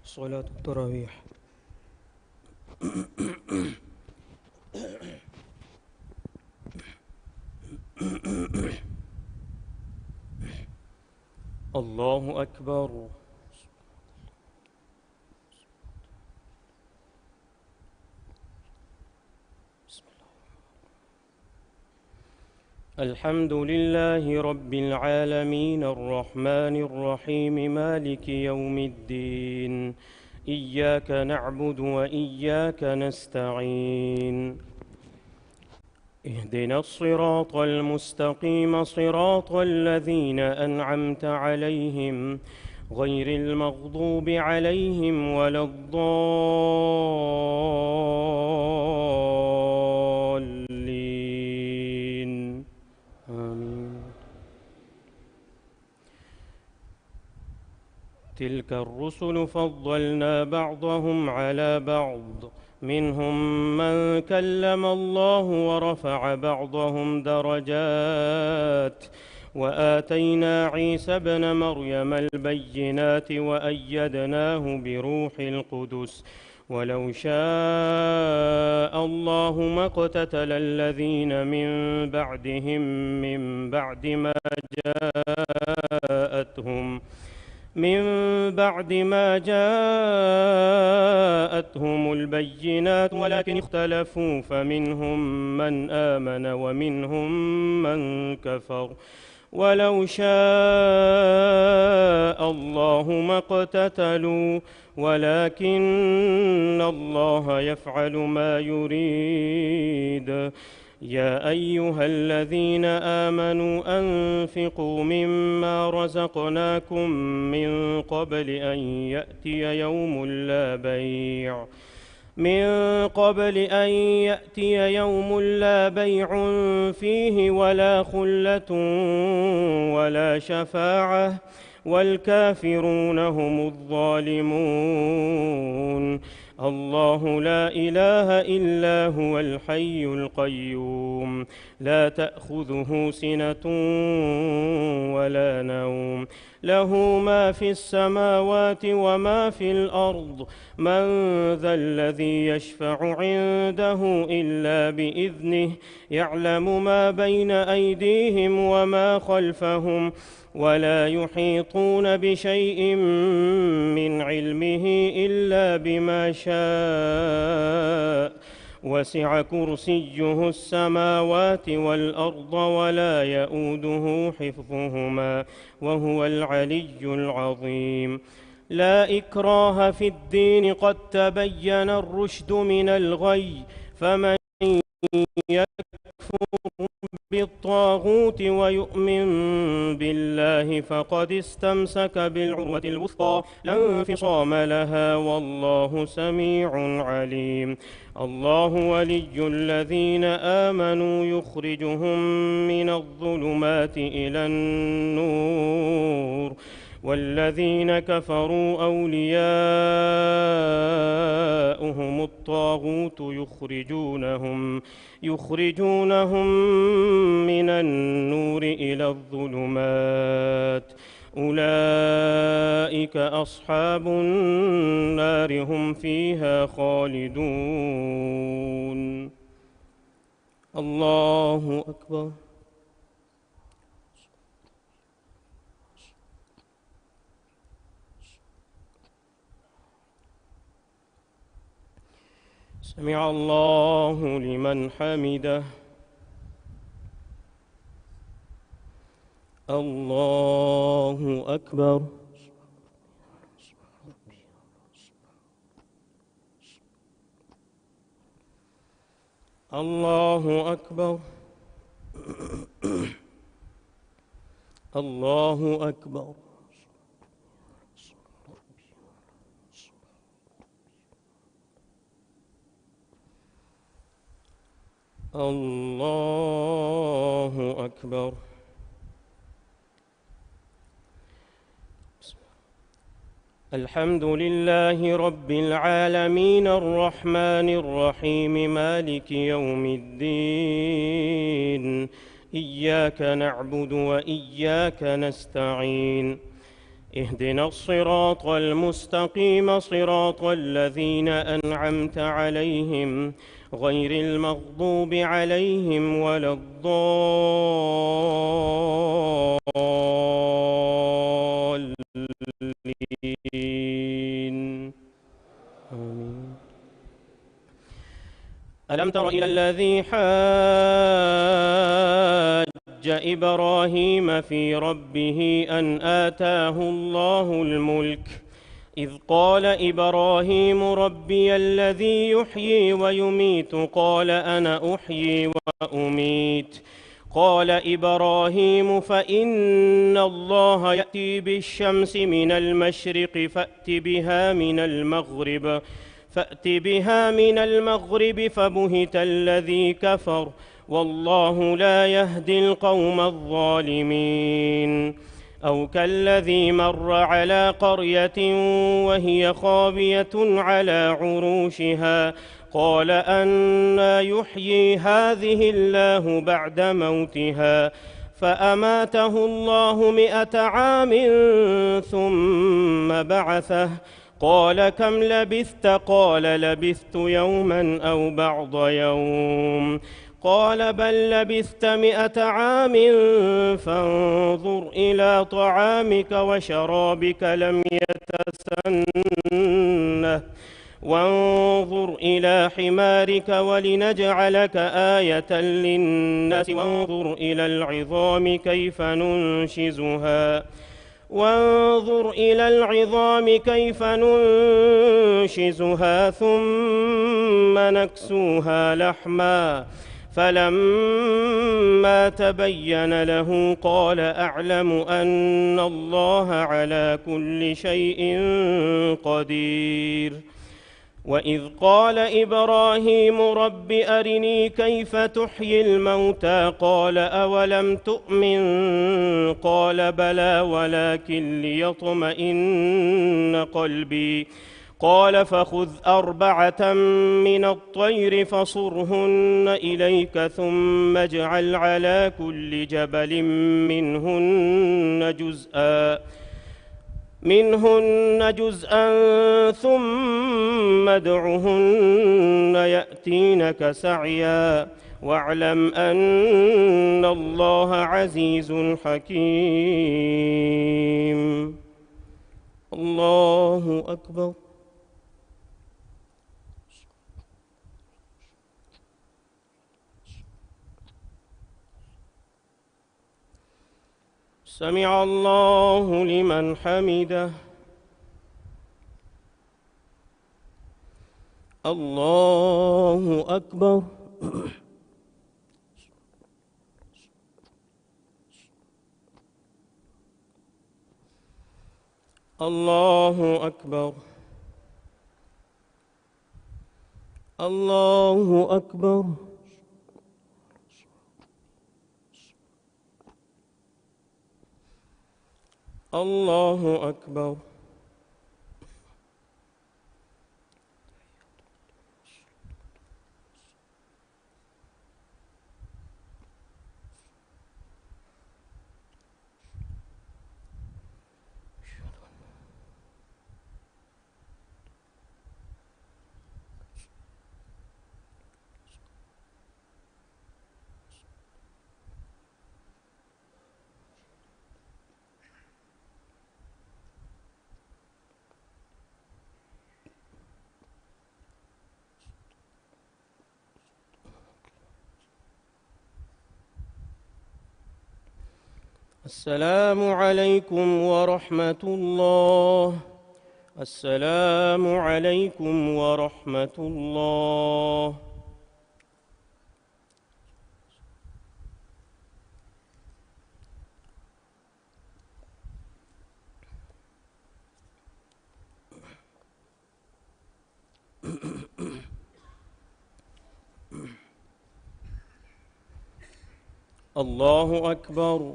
صلاة التراويح. الله أكبر. الحمد لله رب العالمين الرحمن الرحيم مالك يوم الدين. إياك نعبد وإياك نستعين. اهدنا الصراط المستقيم صراط الذين أنعمت عليهم غير المغضوب عليهم ولا الضالين. آمين. تلك الرسل فضلنا بعضهم على بعض، منهم من كلم الله ورفع بعضهم درجات، وآتينا عيسى ابن مريم البينات وأيدناه بروح القدس. ولو شاء الله ما اقتتل الذين من بعد ما جاءتهم البينات، ولكن اختلفوا فمنهم من آمن ومنهم من كفر. ولو شاء الله ما اقتتلوا ولكن الله يفعل ما يريد. يا أيها الذين آمنوا أنفقوا مما رزقناكم من قبل أن يأتي يوم لا بيع فيه ولا خلة ولا شفاعة، والكافرون هم الظالمون. الله لا إله إلا هو الحي القيوم، لا تأخذه سنة ولا نوم، له ما في السماوات وما في الأرض. من ذا الذي يشفع عنده إلا بإذنه، يعلم ما بين أيديهم وما خلفهم، ولا يحيطون بشيء من علمه إلا بما شاء. وسع كرسيه السماوات والأرض ولا يئوده حفظهما وهو العلي العظيم. لا إكراه في الدين، قد تبين الرشد من الغي، فمن يكفر بالطاغوت ويؤمن بالله فقد استمسك بالعروة الوثقى لا انفصام لها، والله سميع عليم. الله ولي الذين آمنوا يخرجهم من الظلمات إلى النور، والذين كفروا أولياؤهم الطاغوت يخرجونهم من النور إلى الظلمات. أولئك أصحاب النار، هم فيها خالدون. الله أكبر. سمع الله لمن حمده. الله أكبر. الله أكبر. الله أكبر. الله أكبر. الحمد لله رب العالمين الرحمن الرحيم مالك يوم الدين. إياك نعبد وإياك نستعين. اهدنا الصراط المستقيم صراط الذين أنعمت عليهم غير المغضوب عليهم ولا الضالين آمين. ألم تر إلى الذي حاج إبراهيم في ربه أن آتاه الله الملك إذ قال إبراهيم ربي الذي يحيي ويميت قال أنا أحيي وأميت قال إبراهيم فإن الله يأتي بالشمس من المشرق فأت بها من المغرب فبهت الذي كفر والله لا يهدي القوم الظالمين أو كالذي مر على قرية وهي خاوية على عروشها قال أنى يحيي هذه الله بعد موتها فأماته الله 100 عام ثم بعثه قال كم لبثت قال لبثت يوما أو بعض يوم قال بل لبثت 100 عام فانظر إلى طعامك وشرابك لم يتسنه وانظر إلى حمارك ولنجعلك آية للناس وانظر إلى العظام كيف ننشزها ثم نكسوها لحما فلما تبين له قال أعلم أن الله على كل شيء قدير وإذ قال إبراهيم رب أرني كيف تحيي الموتى قال أولم تؤمن قال بلى ولكن ليطمئن قلبي قال فخذ 4 من الطير فصرهن إليك ثم اجعل على كل جبل منهن جزءا ثم ادعهن يأتينك سعيا واعلم أن الله عزيز حكيم. الله أكبر. سمع الله لمن حمده. الله أكبر. الله أكبر. الله أكبر. الله أكبر. السلام عليكم ورحمة الله. السلام عليكم ورحمة الله. الله أكبر.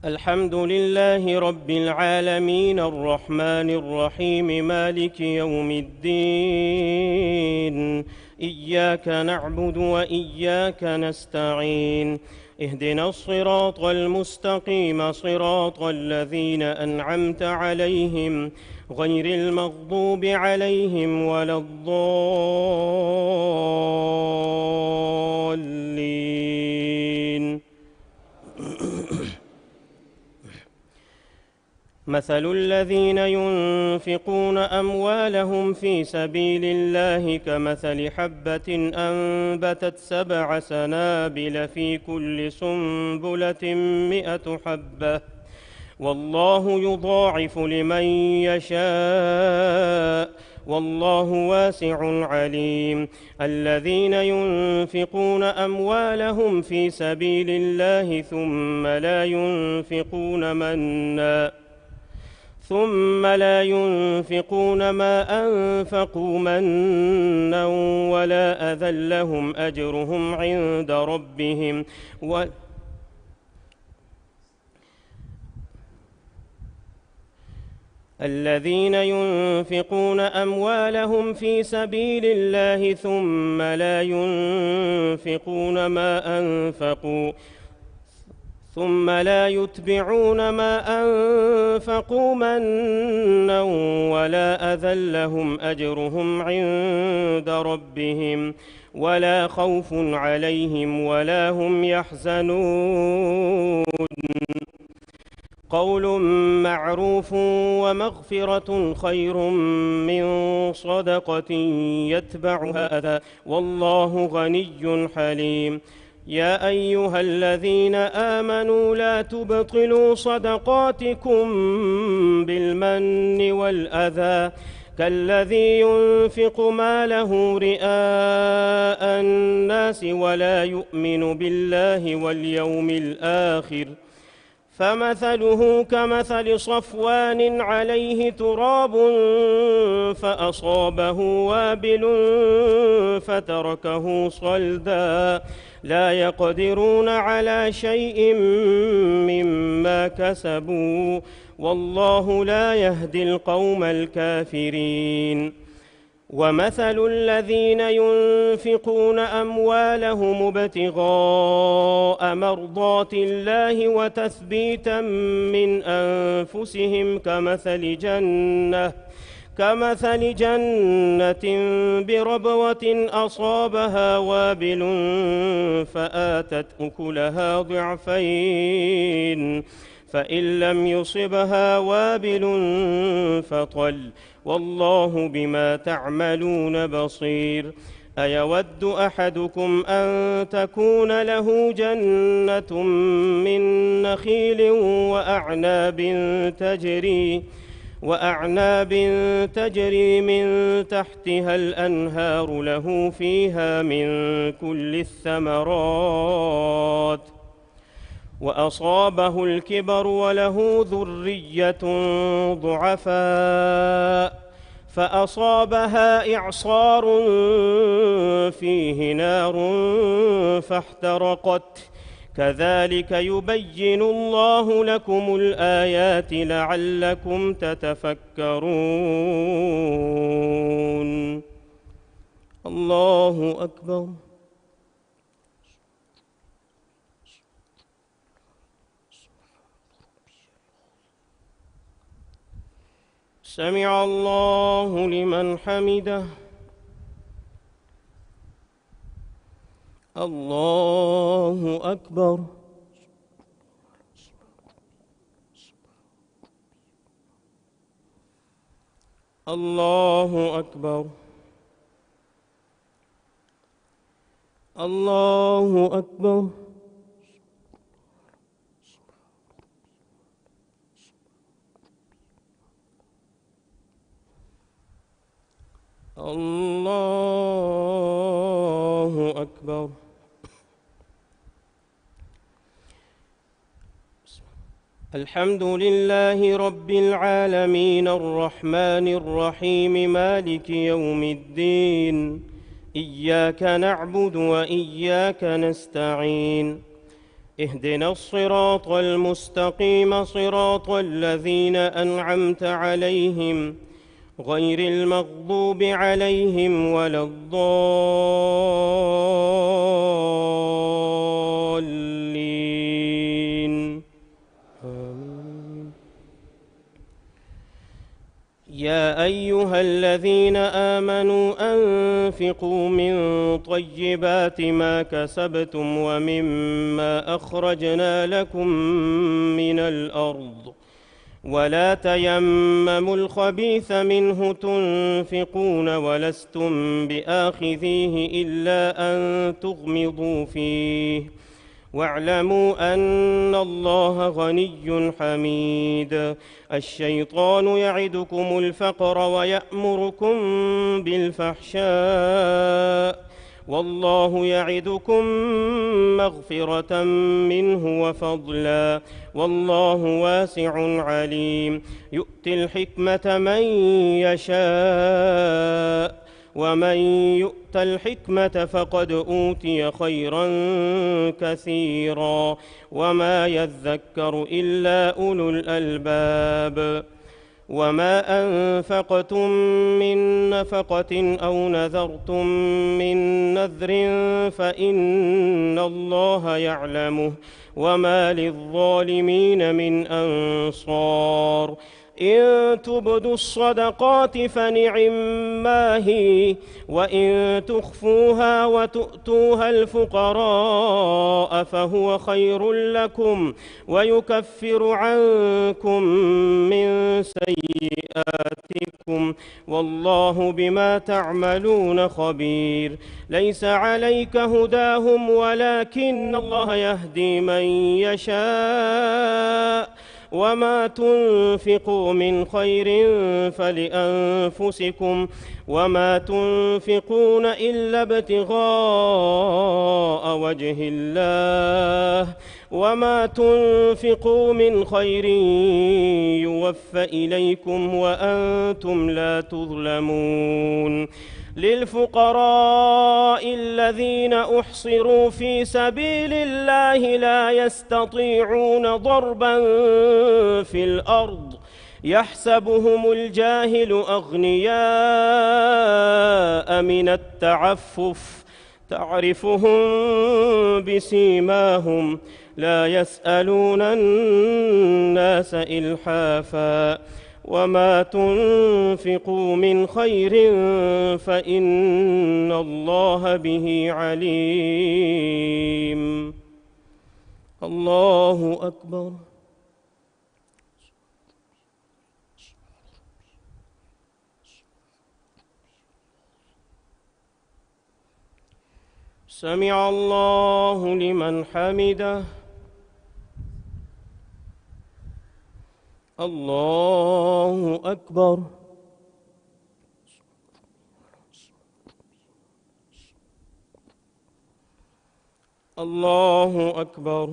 الحمد لله رب العالمين الرحمن الرحيم مالك يوم الدين إياك نعبد وإياك نستعين اهدنا الصراط المستقيم صراط الذين أنعمت عليهم غير المغضوب عليهم ولا الضالين. مثل الذين ينفقون أموالهم في سبيل الله كمثل حبة أنبتت 7 سنابل في كل سنبلة 100 حبة والله يضاعف لمن يشاء والله واسع عليم. الذين ينفقون أموالهم في سبيل الله ثم لا ينفقون ما أنفقوا منا ولا أذى لهم أجرهم عند ربهم الذين ينفقون أموالهم في سبيل الله ثم لا يتبعون ما أنفقوا منا ولا أذى لهم أجرهم عند ربهم ولا خوف عليهم ولا هم يحزنون. قول معروف ومغفرة خير من صدقة يتبعها أذى والله غني حليم. يا أيها الذين آمنوا لا تبطلوا صدقاتكم بالمن والأذى كالذي ينفق ماله رئاء الناس ولا يؤمن بالله واليوم الآخر فمثله كمثل صفوان عليه تراب فأصابه وابل فتركه صلدا لا يقدرون على شيء مما كسبوا والله لا يهدي القوم الكافرين. ومثل الذين ينفقون أموالهم ابتغاء مرضات الله وتثبيتا من أنفسهم كمثل جنة بربوة أصابها وابل فآتت أكلها ضعفين فإن لم يصبها وابل فطل والله بما تعملون بصير. أيود أحدكم أن تكون له جنة من نخيل وأعناب تجري من تحتها الأنهار له فيها من كل الثمرات وأصابه الكبر وله ذرية ضعفاء فأصابها إعصار فيه نار فاحترقت كذلك يبين الله لكم الآيات لعلكم تتفكرون. الله أكبر. سمع الله لمن حمده. الله أكبر. الله أكبر. الله أكبر. الله أكبر. الحمد لله رب العالمين الرحمن الرحيم مالك يوم الدين إياك نعبد وإياك نستعين اهدنا الصراط المستقيم صراط الذين أنعمت عليهم غير المغضوب عليهم ولا الضالين آمين. يا أيها الذين آمنوا أنفقوا من طيبات ما كسبتم ومما أخرجنا لكم من الأرض ولا تيمموا الخبيث منه تنفقون ولستم بآخذيه إلا أن تغمضوا فيه واعلموا أن الله غني حميد. الشيطان يعدكم الفقر ويأمركم بالفحشاء والله يعدكم مغفرة منه وفضلا والله واسع عليم. يؤتي الحكمة من يشاء ومن يؤت الحكمة فقد أوتي خيرا كثيرا وما يذكر إلا أولو الألباب. وما أنفقتم من نفقة أو نذرتم من نذر فإن الله يعلمه وما للظالمين من أنصار. إن تبدوا الصدقات فنعما هي وإن تخفوها وتؤتوها الفقراء فهو خير لكم ويكفر عنكم من سيئاتكم والله بما تعملون خبير. ليس عليك هداهم ولكن الله يهدي من يشاء وما تنفقوا من خير فلأنفسكم وما تنفقون إلا ابتغاء وجه الله وما تنفقوا من خير يوفى إليكم وأنتم لا تظلمون. للفقراء الذين أحصروا في سبيل الله لا يستطيعون ضربا في الأرض يحسبهم الجاهل أغنياء من التعفف تعرفهم بسيماهم لا يسألون الناس إلحافا وما تنفقوا من خير فإن الله به عليم. الله أكبر. سمع الله لمن حمده. الله أكبر. الله أكبر.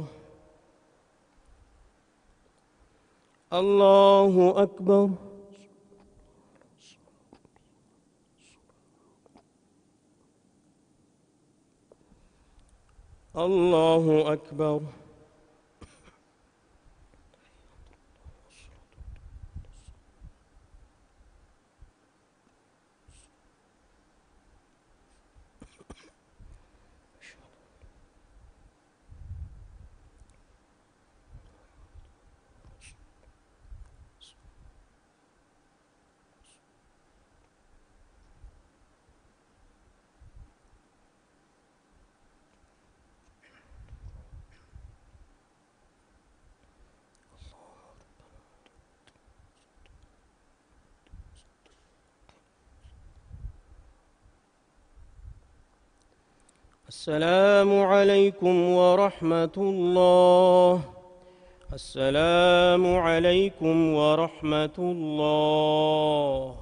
الله أكبر. الله أكبر. السلام عليكم ورحمة الله. السلام عليكم ورحمة الله.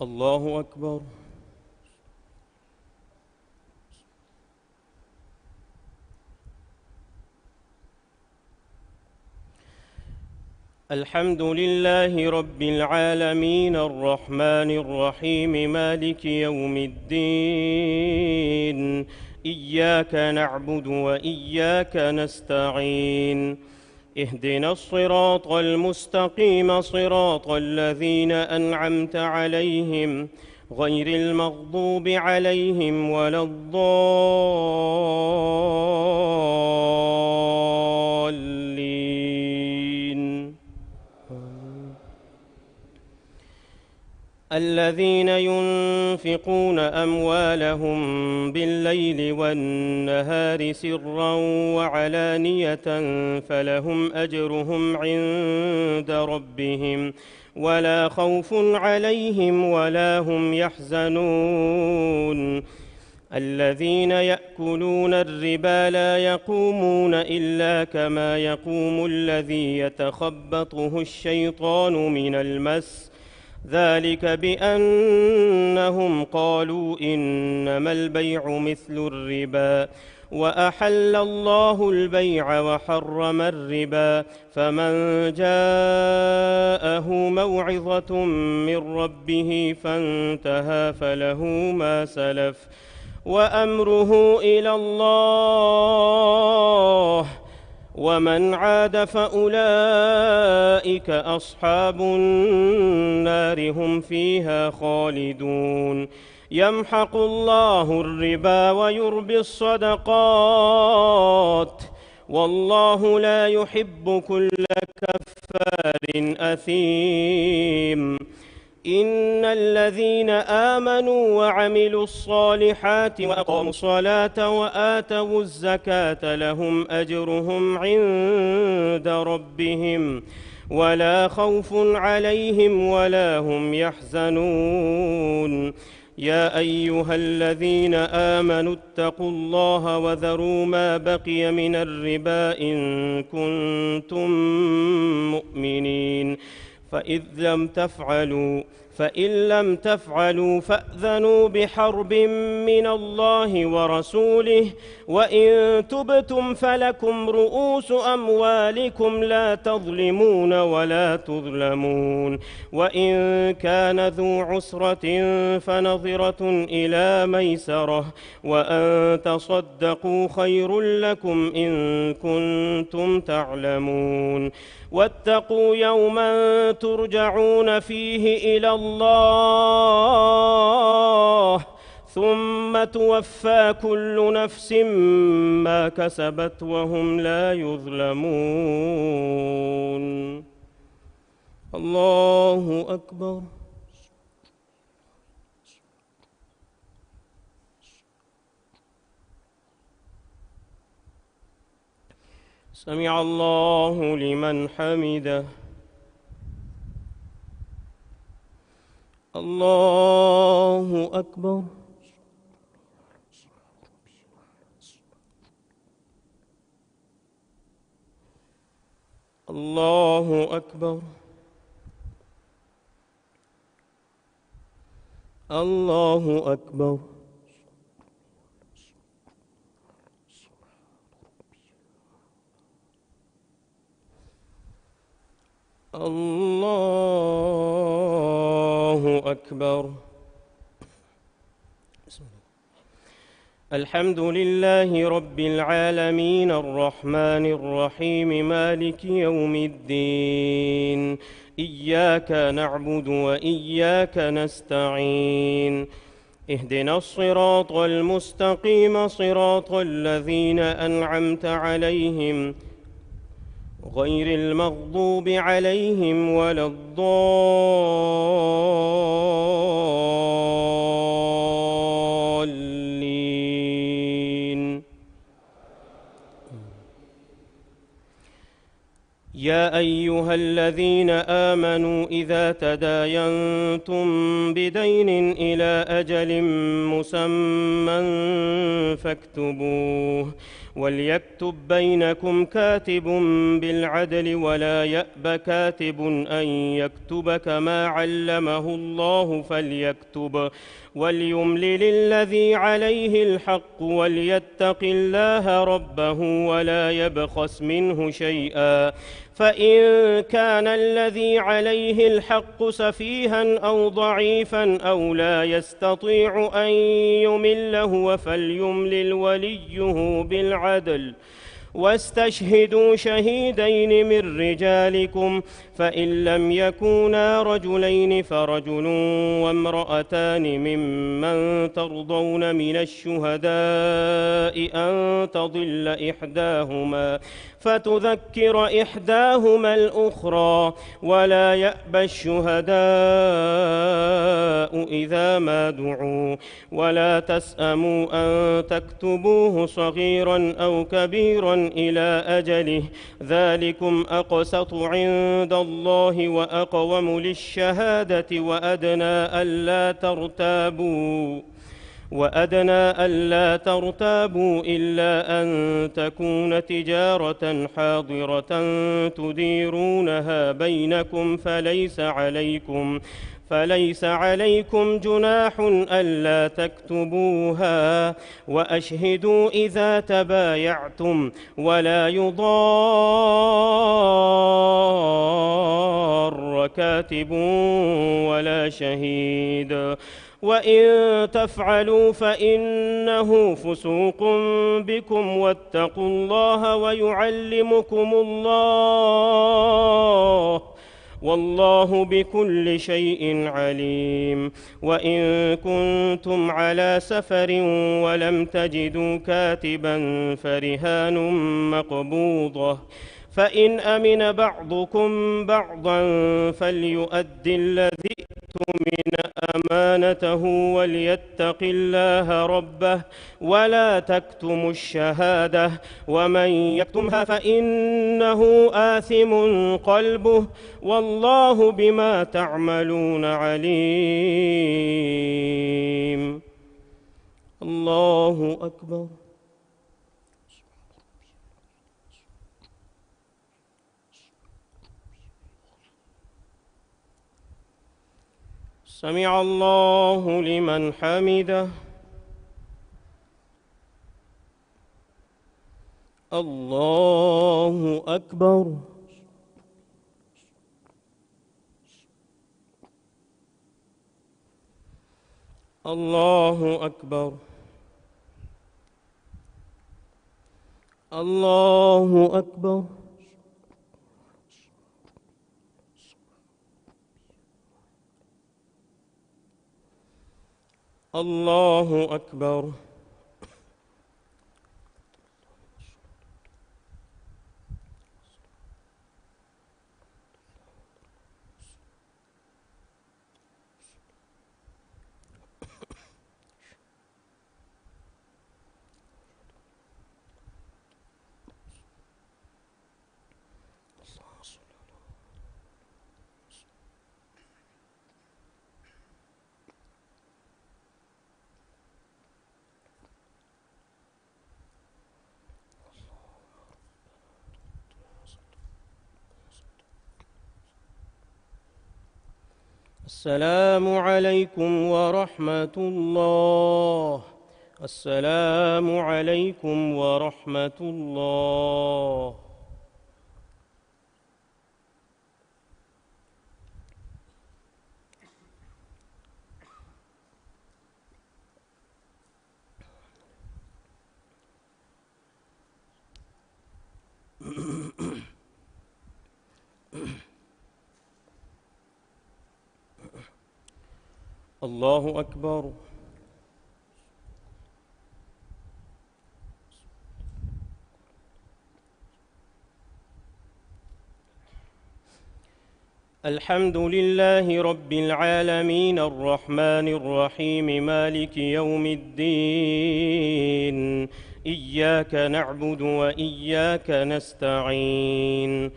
الله أكبر. الحمد لله رب العالمين الرحمن الرحيم مالك يوم الدين إياك نعبد وإياك نستعين اهدنا الصراط المستقيم صراط الذين أنعمت عليهم غير المغضوب عليهم ولا الضالين الذين ينفقون أموالهم بالليل والنهار سرا وعلانية فلهم أجرهم عند ربهم ولا خوف عليهم ولا هم يحزنون الذين يأكلون الربا لا يقومون إلا كما يقوم الذي يتخبطه الشيطان من المس ذلك بأنهم قالوا إنما البيع مثل الربا وأحل الله البيع وحرم الربا فمن جاءه موعظة من ربه فانتهى فله ما سلف وأمره إلى الله ومن عاد فأولئك أصحاب النار هم فيها خالدون يمحق الله الربا ويربي الصدقات والله لا يحب كل كفار أثيم إن الذين آمنوا وعملوا الصالحات وأقاموا الصلاة وآتوا الزكاة لهم أجرهم عند ربهم ولا خوف عليهم ولا هم يحزنون يا أيها الذين آمنوا اتقوا الله وذروا ما بقي من الربا إن كنتم مؤمنين فإن لم تفعلوا فأذنوا بحرب من الله ورسوله وإن تبتم فلكم رؤوس أموالكم لا تظلمون ولا تظلمون وإن كان ذو عسرة فنظرة إلى ميسرة وأن تصدقوا خير لكم إن كنتم تعلمون واتقوا يوما ترجعون فيه إلى الله ثم توفى كل نفس ما كسبت وهم لا يظلمون الله أكبر سمع الله لمن حمده الله أكبر الله أكبر الله أكبر الله أكبر الحمد لله رب العالمين الرحمن الرحيم مالك يوم الدين إياك نعبد وإياك نستعين اهدنا الصراط المستقيم صراط الذين أنعمت عليهم غير المغضوب عليهم ولا الضالين يا أيها الذين آمنوا إذا تداينتم بدين إلى أجل مسمى فاكتبوه وليكتب بينكم كاتب بالعدل ولا يأب كاتب أن يكتب كما علمه الله فليكتب وليملل الذي عليه الحق وليتق الله ربه ولا يبخس منه شيئا فإن كان الذي عليه الحق سفيها أو ضعيفا أو لا يستطيع أن يمل هو فليملل وليه بالعدل واستشهدوا شهيدين من رجالكم فإن لم يكونا رجلين فرجل وامرأتان ممن ترضون من الشهداء أن تضل إحداهما فتذكر إحداهما الأخرى ولا يأبى الشهداء إذا ما دعوا ولا تسأموا أن تكتبوه صغيرا أو كبيرا إلى أجله ذلكم أقسط عند الله وأقوم للشهادة وأدنى ألا ترتابوا إلا أن تكون تجارة حاضرة تديرونها بينكم فليس عليكم جناح ألا تكتبوها وأشهدوا إذا تبايعتم ولا يضار كاتب ولا شهيد وإن تفعلوا فإنه فسوق بكم واتقوا الله ويعلمكم الله والله بكل شيء عليم وإن كنتم على سفر ولم تجدوا كاتبا فرهان مقبوضة فإن أمن بعضكم بعضا فليؤدي الذي اؤتمن أمانته وليتق الله ربه ولا تكتموا الشهادة ومن يكتمها فإنه آثم قلبه والله بما تعملون عليم. الله أكبر. سمع الله لمن حمده. الله أكبر. الله أكبر. الله أكبر. الله أكبر. السلام عليكم ورحمة الله. السلام عليكم ورحمة الله. الله أكبر. الحمد لله رب العالمين الرحمن الرحيم مالك يوم الدين إياك نعبد وإياك نستعين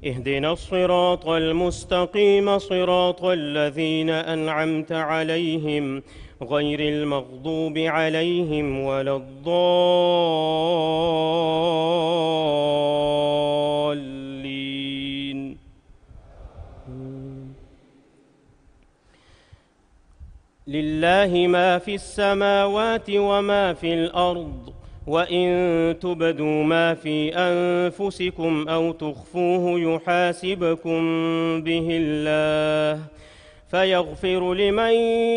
اهدنا الصراط المستقيم صراط الذين أنعمت عليهم غير المغضوب عليهم ولا الضالين. لله ما في السماوات وما في الأرض وإن تبدوا ما في أنفسكم أو تخفوه يحاسبكم به الله فيغفر لمن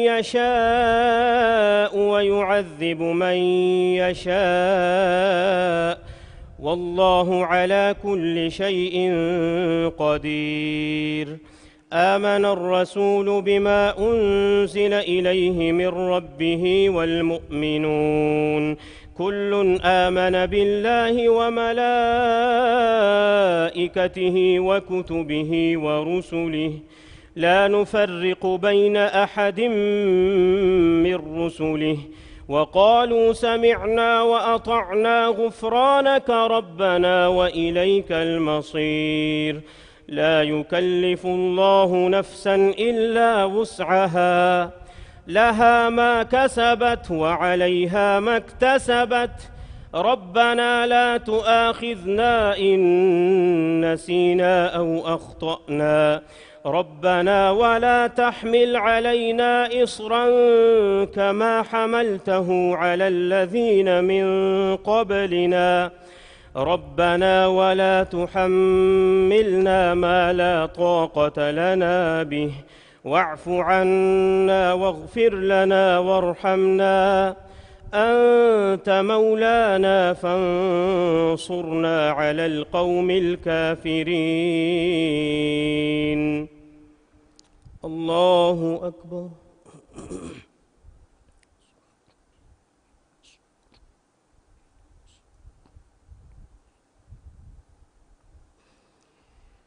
يشاء ويعذب من يشاء والله على كل شيء قدير. آمن الرسول بما أنزل إليه من ربه والمؤمنون كل آمن بالله وملائكته وكتبه ورسله لا نفرق بين أحد من رسله وقالوا سمعنا وأطعنا غفرانك ربنا وإليك المصير. لا يكلف الله نفسا إلا وسعها لها ما كسبت وعليها ما اكتسبت ربنا لا تؤاخذنا إن نسينا أو أخطأنا ربنا ولا تحمل علينا إصرا كما حملته على الذين من قبلنا ربنا ولا تحملنا ما لا طاقة لنا به واعف عنا واغفر لنا وارحمنا أنت مولانا فانصرنا على القوم الكافرين. الله أكبر.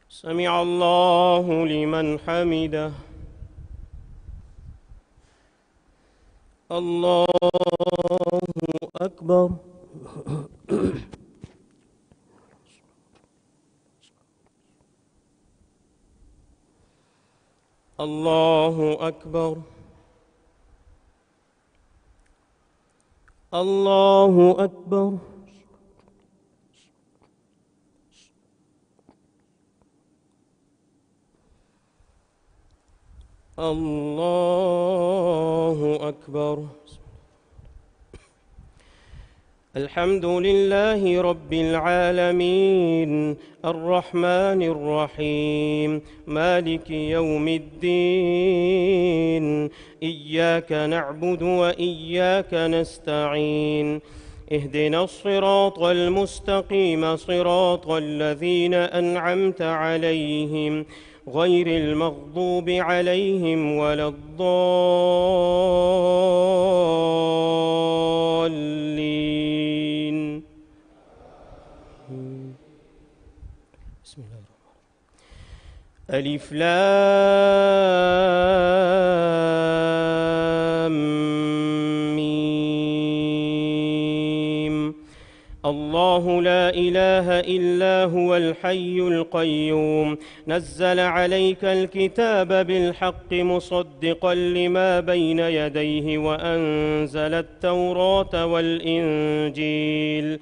سمع الله لمن حمده. الله أكبر. الله أكبر. الله أكبر. الله أكبر. الحمد لله رب العالمين الرحمن الرحيم مالك يوم الدين إياك نعبد وإياك نستعين اهدنا الصراط المستقيم صراط الذين أنعمت عليهم غير المغضوب عليهم ولا الضالين. بسم الله الرحمن الرحيم. ألف لام ميم. الله لا إله إلا هو الحي القيوم نزل عليك الكتاب بالحق مصدقا لما بين يديه وأنزل التوراة والإنجيل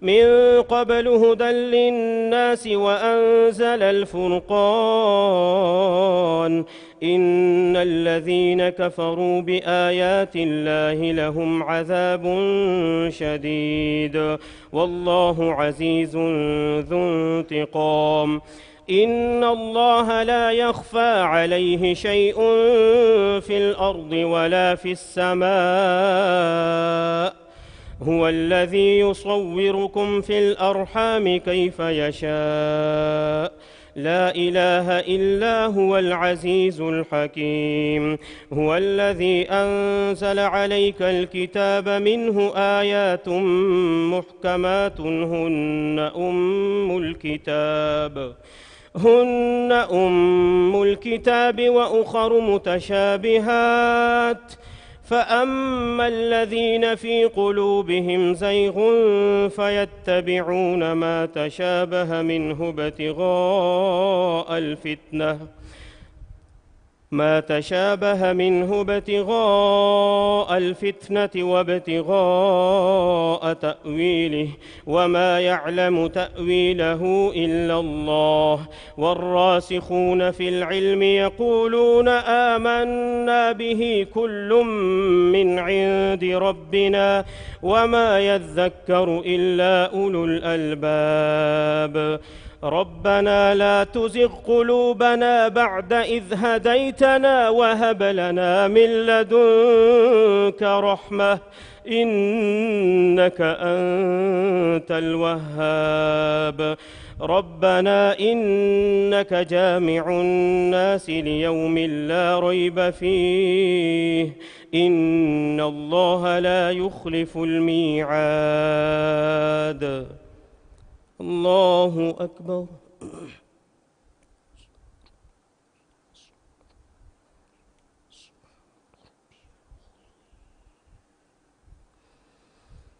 من قبل هدى للناس وأنزل الفرقان إن الذين كفروا بآيات الله لهم عذاب شديد والله عزيز ذو انتقام. إن الله لا يخفى عليه شيء في الأرض ولا في السماء هو الذي يصوركم في الأرحام كيف يشاء لا إله إلا هو العزيز الحكيم. هو الذي أنزل عليك الكتاب منه آيات محكمات هن أم الكتاب وأخر متشابهات فأما الذين في قلوبهم زيغ فيتبعون ما تشابه منه ابتغاء الفتنة ما تشابه منه ابتغاء الفتنة وابتغاء تأويله وما يعلم تأويله إلا الله والراسخون في العلم يقولون آمنا به كل من عند ربنا وما يذكر إلا أولو الألباب ربنا لا تزغ قلوبنا بعد إذ هديتنا وهب لنا من لدنك رحمة إنك أنت الوهاب ربنا إنك جامع الناس ليوم لا ريب فيه إن الله لا يخلف الميعاد الله أكبر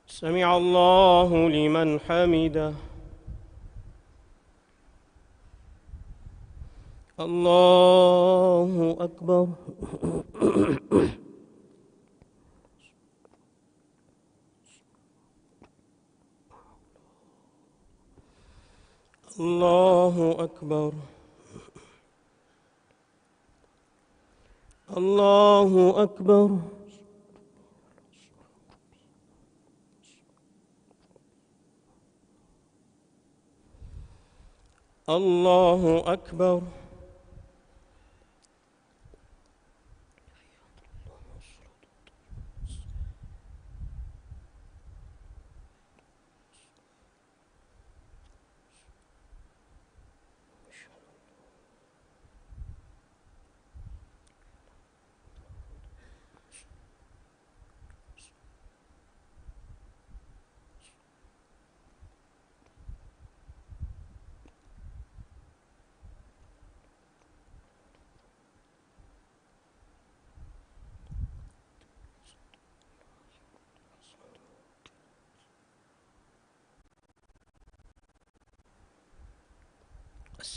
سمع الله لمن حمده الله أكبر الله أكبر الله أكبر الله أكبر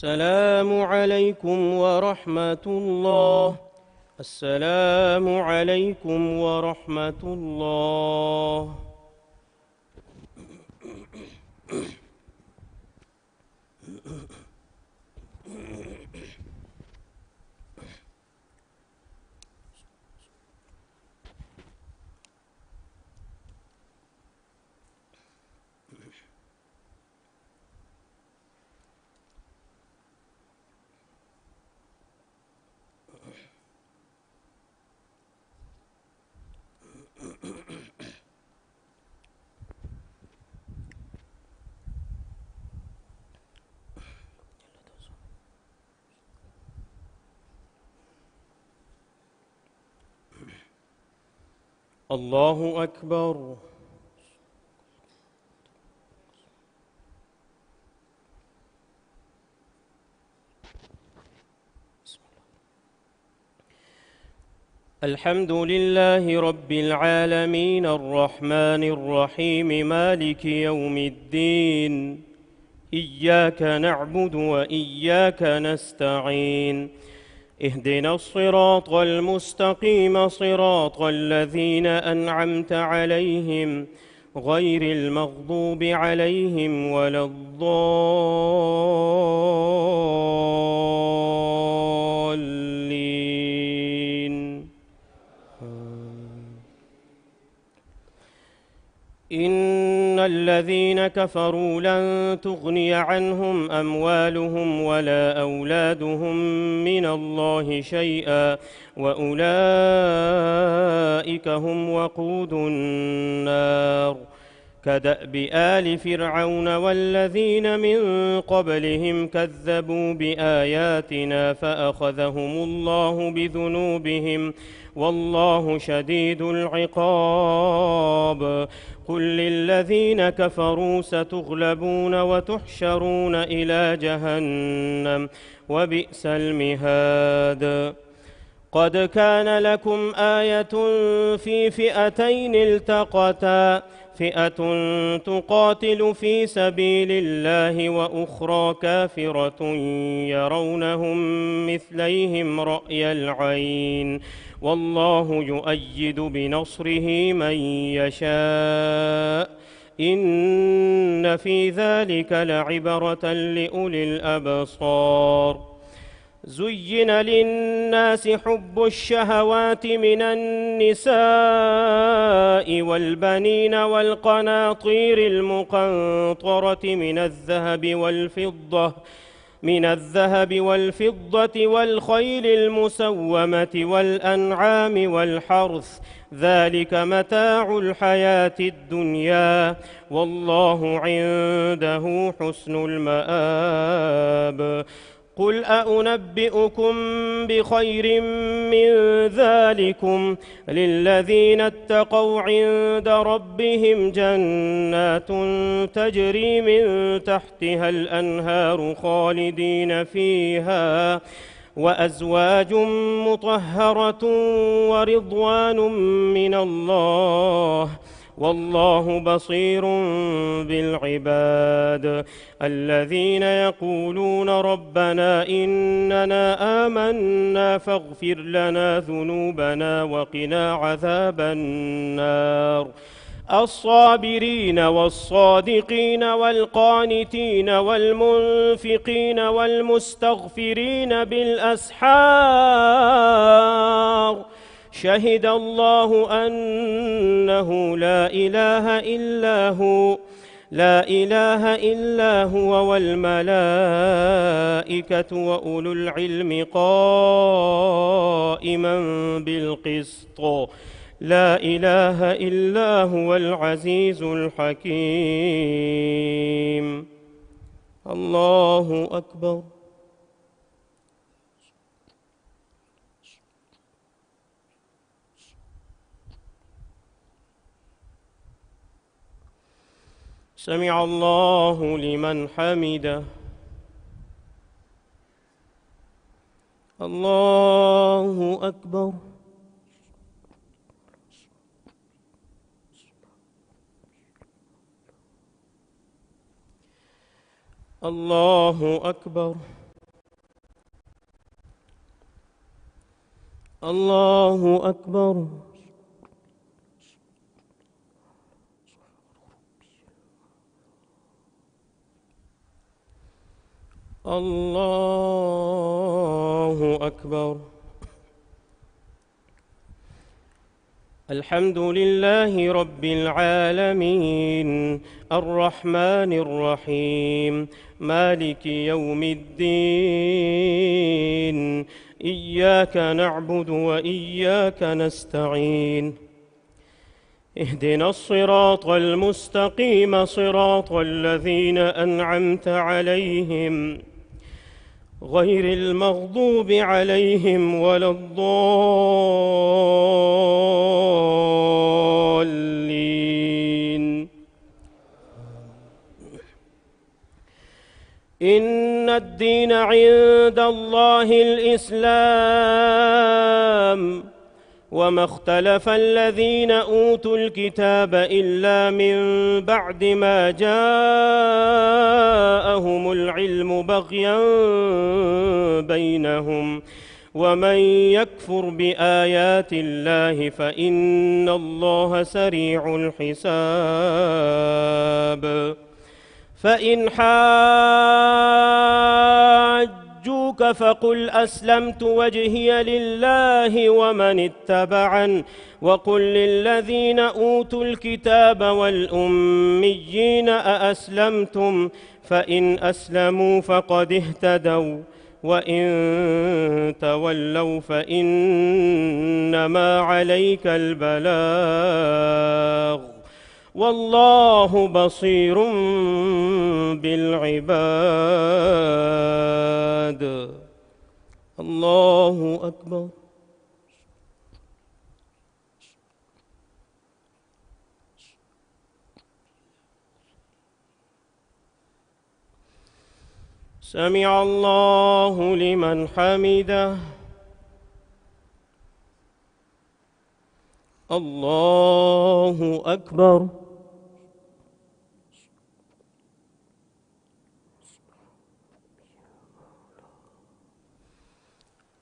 السلام عليكم ورحمة الله السلام عليكم ورحمة الله الله أكبر الحمد لله رب العالمين الرحمن الرحيم مالك يوم الدين إياك نعبد وإياك نستعين اهدنا الصراط المستقيم صراط الذين أنعمت عليهم غير المغضوب عليهم ولا الضالين إن الذين كفروا لن تغني عنهم أموالهم ولا أولادهم من الله شيئا وأولئك هم وقود النار كدأب آل فرعون والذين من قبلهم كذبوا بآياتنا فأخذهم الله بذنوبهم والله شديد العقاب قل للذين كفروا ستغلبون وتحشرون إلى جهنم وبئس المهاد قد كان لكم آية في فئتين التقتا فئة تقاتل في سبيل الله وأخرى كافرة يرونهم مثليهم رأي العين والله يؤيد بنصره من يشاء إن في ذلك لعبرة لأولي الأبصار. زين للناس حب الشهوات من النساء والبنين والقناطير المقنطرة من الذهب والفضة والخيل المسومة والأنعام والحرث ذلك متاع الحياة الدنيا والله عنده حسن المآب. قل أنبئكم بخير من ذلكم للذين اتقوا عند ربهم جنات تجري من تحتها الأنهار خالدين فيها وأزواج مطهرة ورضوان من الله والله بصير بالعباد. الذين يقولون ربنا إننا آمنا فاغفر لنا ذنوبنا وقنا عذاب النار. الصابرين والصادقين والقانتين والمنفقين والمستغفرين بالأسحار شهد الله أنه لا إله إلا هو والملائكة وأولو العلم قائما بالقسط لا إله إلا هو العزيز الحكيم. الله أكبر. سمع الله لمن حمده. الله أكبر. الله أكبر. الله أكبر. الله أكبر. الحمد لله رب العالمين الرحمن الرحيم مالك يوم الدين إياك نعبد وإياك نستعين اهدنا الصراط المستقيم صراط الذين أنعمت عليهم غير المغضوب عليهم ولا الضالين. إن الدين عند الله الإسلام وما اختلف الذين أوتوا الكتاب إلا من بعد ما جاءهم العلم بغيا بينهم ومن يكفر بآيات الله فإن الله سريع الحساب. فإن حاجوك فقل أسلمت وجهي لله ومن اتبعن وقل للذين أوتوا الكتاب والأميين أأسلمتم فإن أسلموا فقد اهتدوا وإن تولوا فإنما عليك البلاغ والله بصير بالعباد. الله أكبر. سمع الله لمن حمده. الله أكبر.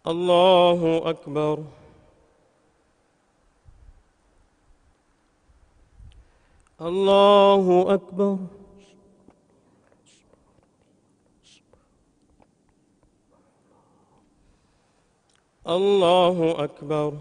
الله أكبر. الله أكبر. الله أكبر.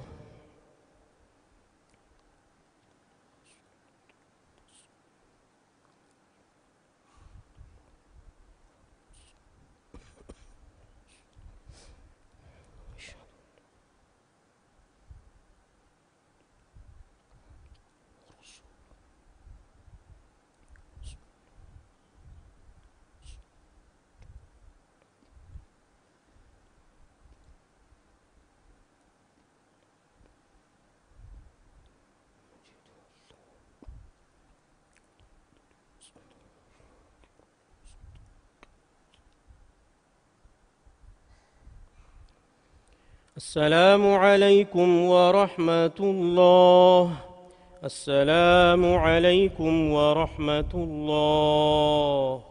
السلام عليكم ورحمة الله. السلام عليكم ورحمة الله.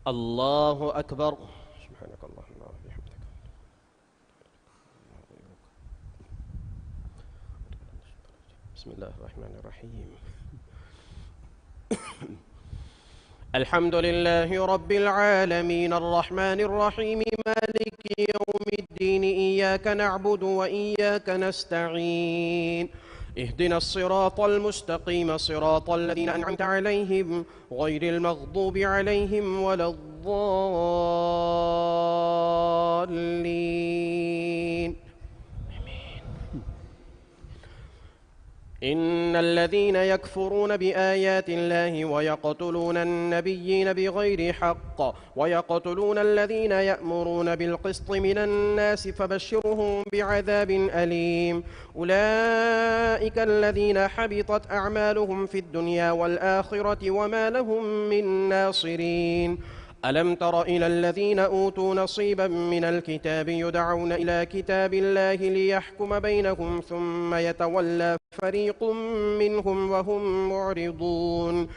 الله أكبر. سبحانك اللهم وبحمدك. بسم الله الرحمن الرحيم. الحمد لله رب العالمين الرحمن الرحيم مالك يوم الدين إياك نعبد وإياك نستعين اهدنا الصراط المستقيم صراط الذين أنعمت عليهم غير المغضوب عليهم ولا الضالين. إن الذين يكفرون بآيات الله ويقتلون النبيين بغير حق ويقتلون الذين يأمرون بالقسط من الناس فبشرهم بعذاب أليم. أولئك الذين حبطت أعمالهم في الدنيا والآخرة وما لهم من ناصرين. ألم تر إلى الذين أوتوا نصيبا من الكتاب يدعون إلى كتاب الله ليحكم بينهم ثم يتولى فريق منهم وهم معرضون.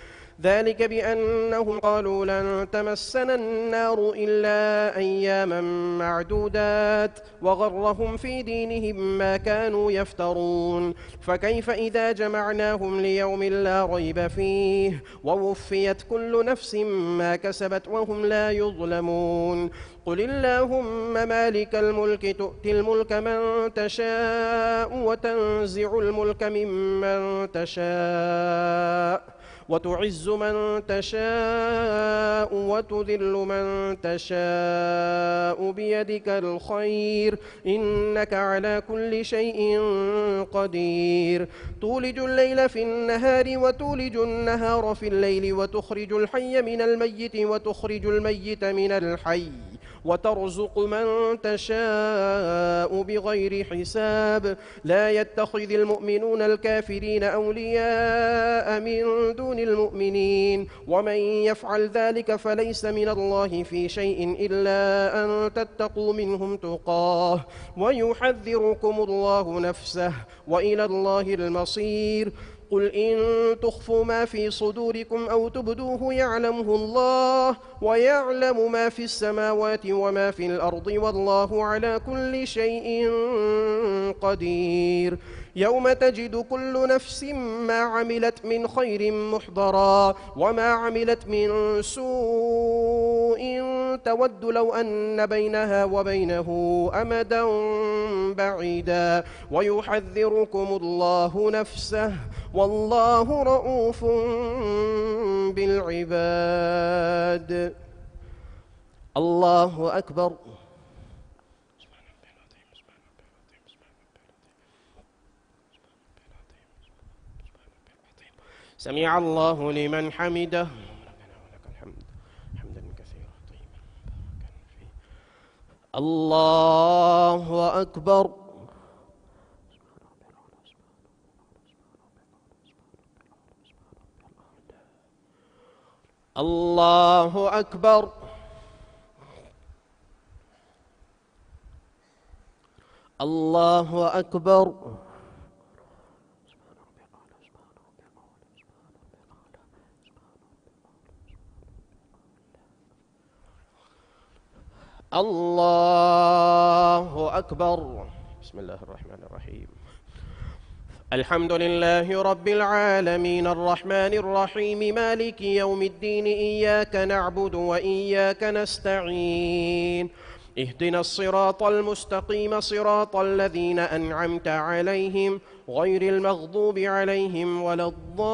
ذلك بأنهم قالوا لن تمسنا النار إلا أياما معدودات وغرهم في دينهم ما كانوا يفترون. فكيف إذا جمعناهم ليوم لا ريب فيه ووفيت كل نفس ما كسبت وهم لا يظلمون. قل اللهم مالك الملك تؤتي الملك من تشاء وتنزع الملك ممن تشاء وتعز من تشاء وتذل من تشاء بيدك الخير إنك على كل شيء قدير. تولج الليل في النهار وتولج النهار في الليل وتخرج الحي من الميت وتخرج الميت من الحي وترزق من تشاء بغير حساب. لا يتخذ المؤمنون الكافرين أولياء من دون المؤمنين ومن يفعل ذلك فليس من الله في شيء إلا أن تتقوا منهم تقاه ويحذركم الله نفسه وإلى الله المصير. قل إن تخفوا ما في صدوركم أو تبدوه يعلمه الله ويعلم ما في السماوات وما في الأرض والله على كل شيء قدير. يوم تجد كل نفس ما عملت من خير محضرا وما عملت من سوء تود لو أن بينها وبينه أمدا بعيدا ويحذركم الله نفسه والله رؤوف بالعباد. الله أكبر. سمع الله لمن حمده. الله أكبر. الله أكبر. الله أكبر. الله أكبر. بسم الله الرحمن الرحيم. الحمد لله رب العالمين الرحمن الرحيم مالك يوم الدين إياك نعبد وإياك نستعين اهدنا الصراط المستقيم صراط الذين أنعمت عليهم غير المغضوب عليهم ولا الضالين.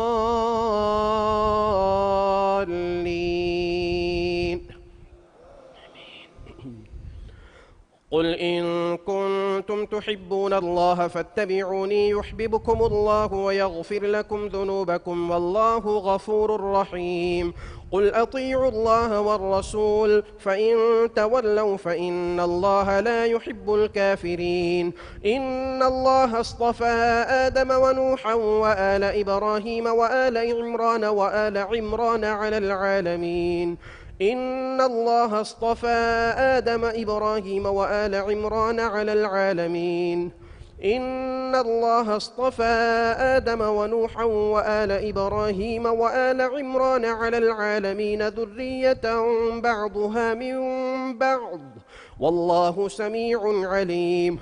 قل إن كنتم تحبون الله فاتبعوني يحببكم الله ويغفر لكم ذنوبكم والله غفور رحيم. قل أطيعوا الله والرسول فإن تولوا فإن الله لا يحب الكافرين. إن الله اصطفى آدم ونوحا وآل إبراهيم وآل عمران على العالمين. إن الله اصطفى آدم إبراهيم وآل عمران على العالمين. إن الله اصطفى آدم ونوحا وآل إبراهيم وآل عمران على العالمين ذرية بعضها من بعض والله سميع عليم.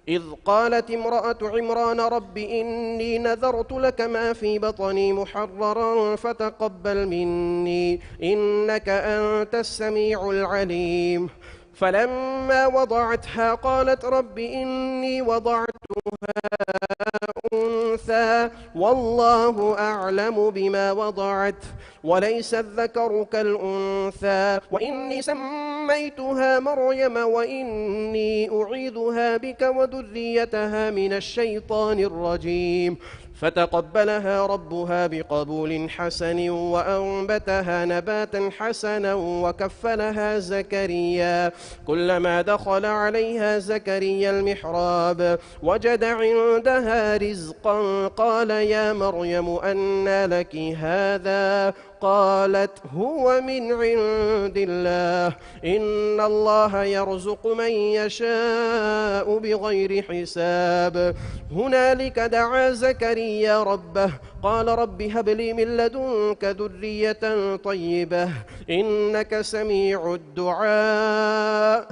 إذ قالت امرأة عمران رب إني نذرت لك ما في بطني محررا فتقبل مني إنك أنت السميع العليم. فلما وضعتها قالت رب إني وضعتها أنثى والله أعلم بما وضعت وليس الذكر كالأنثى وإني سميتها مريم وإني أعيذها بك وذريتها من الشيطان الرجيم. فتقبلها ربها بقبول حسن وأنبتها نباتا حسنا وكفلها زكريا. كلما دخل عليها زكريا المحراب وجد عندها رزقا قال يا مريم أنى لك هذا قالت هو من عند الله إن الله يرزق من يشاء بغير حساب. هنالك دعا زكريا ربه قال رب هب لي من لدنك ذرية طيبة إنك سميع الدعاء.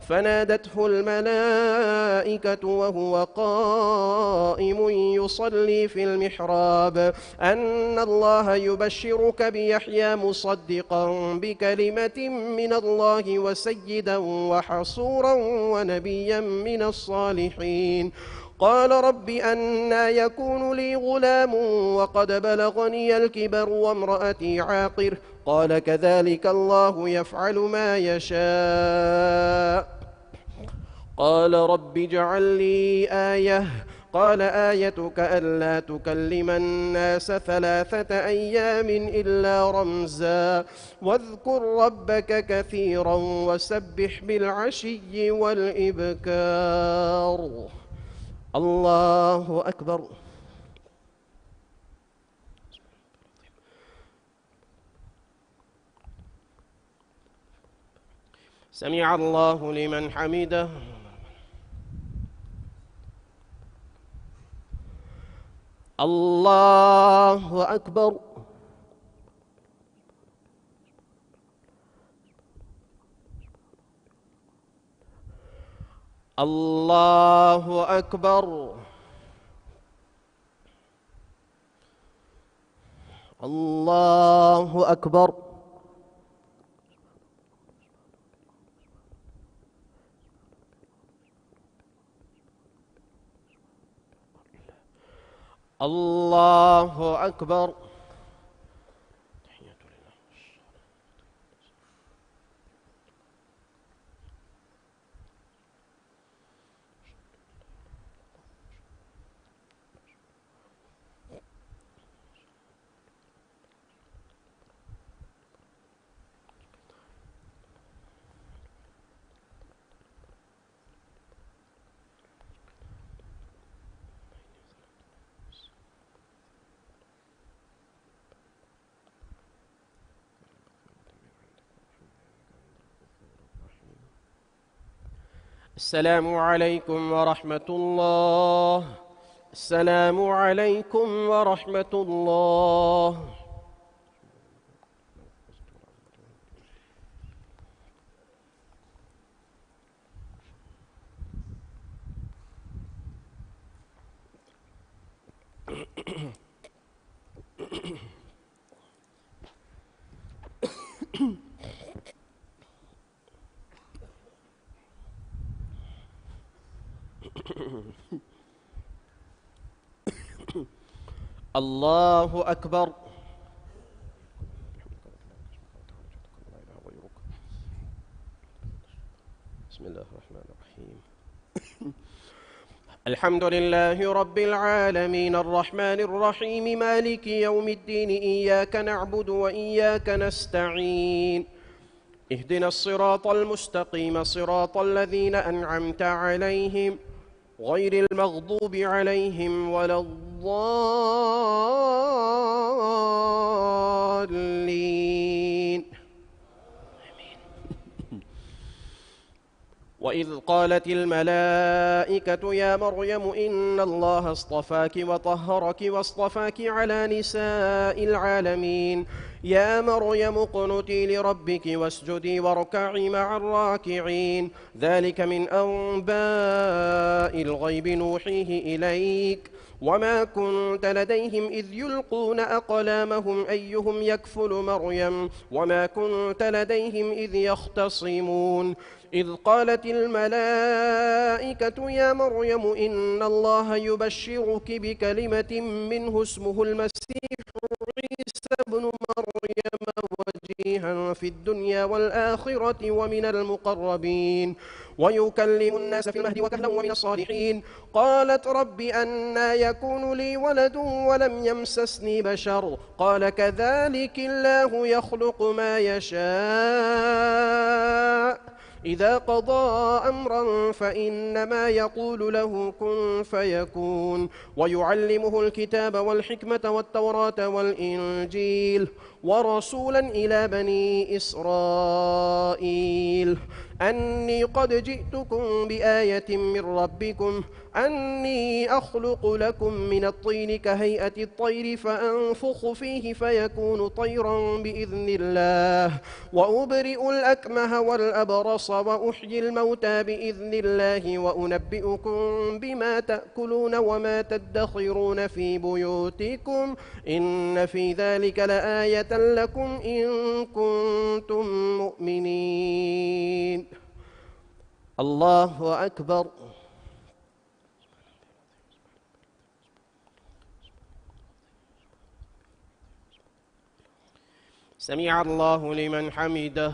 فنادته الملائكة وهو قائم يصلي في المحراب أن الله يبشرك بيحيى مصدقا بكلمة من الله وسيدا وحصورا ونبيا من الصالحين. قال رب أنى يكون لي غلام وقد بلغني الكبر وامرأتي عاقر قال كذلك الله يفعل ما يشاء. قال رب اجعل لي آية قال آيتك ألا تكلم الناس 3 أيام إلا رمزا واذكر ربك كثيرا وسبح بالعشي والإبكار. الله أكبر. سمع الله لمن حمده. الله أكبر. الله أكبر. الله أكبر. الله أكبر. السلام عليكم ورحمة الله. السلام عليكم ورحمة الله. الله أكبر. بسم الله الرحمن الرحيم. الحمد لله رب العالمين الرحمن الرحيم مالك يوم الدين إياك نعبد وإياك نستعين اهدنا الصراط المستقيم صراط الذين أنعمت عليهم غير المغضوب عليهم ولا الضالين. وإذ قالت الملائكة يا مريم إن الله اصطفاك وطهرك واصطفاك على نساء العالمين يا مريم اقنتي لربك واسجدي واركعي مع الراكعين ذلك من أنباء الغيب نوحيه إليك وما كنت لديهم إذ يلقون أقلامهم أيهم يكفل مريم وما كنت لديهم إذ يختصمون إذ قالت الملائكة يا مريم إن الله يبشرك بكلمة منه اسمه المسيح عيسى ابن مريم وجيها في الدنيا والآخرة ومن المقربين ويكلم الناس في المهد وكهلا ومن الصالحين قالت رب أنى يكون لي ولد ولم يمسسني بشر قال كذلك الله يخلق ما يشاء إذا قضى أمرا فإنما يقول له كن فيكون ويعلمه الكتاب والحكمة والتوراة والإنجيل ورسولا إلى بني إسرائيل أني قد جئتكم بآية من ربكم أني أخلق لكم من الطين كهيئة الطير فأنفخ فيه فيكون طيرا بإذن الله وأبرئ الأكمه والأبرص وأحيي الموتى بإذن الله وأنبئكم بما تأكلون وما تدخرون في بيوتكم إن في ذلك لآية لكم إن كنتم مؤمنين. الله أكبر. سمع الله لمن حمده.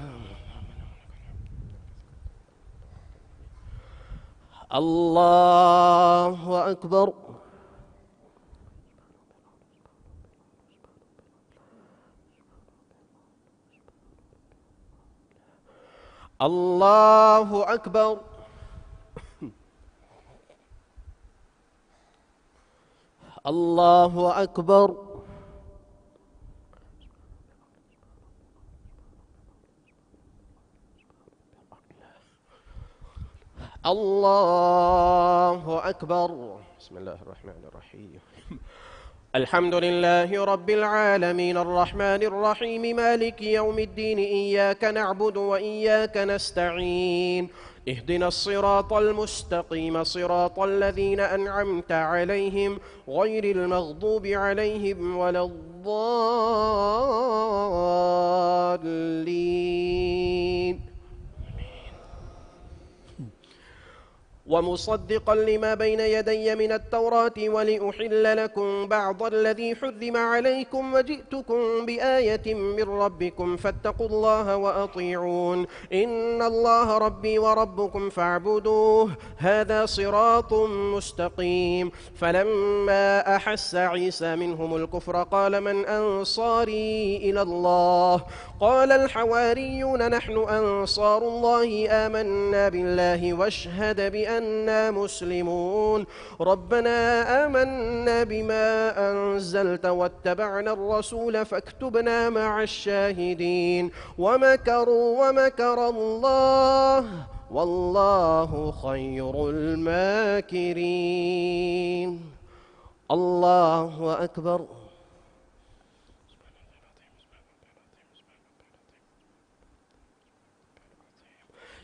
الله أكبر. الله أكبر. الله أكبر. الله أكبر. بسم الله الرحمن الرحيم. الحمد لله رب العالمين الرحمن الرحيم مالك يوم الدين إياك نعبد وإياك نستعين اهدنا الصراط المستقيم صراط الذين أنعمت عليهم غير المغضوب عليهم ولا الضالين. ومصدقا لما بين يدي من التوراة ولأحل لكم بعض الذي حرم عليكم وجئتكم بآية من ربكم فاتقوا الله وأطيعون إن الله ربي وربكم فاعبدوه هذا صراط مستقيم. فلما أحس عيسى منهم الكفر قال من أنصاري إلى الله قال الحواريون نحن أنصار الله آمنا بالله واشهد بأننا مسلمون ربنا آمنا بما أنزلت واتبعنا الرسول فاكتبنا مع الشاهدين ومكروا ومكر الله والله خير الماكرين. الله أكبر.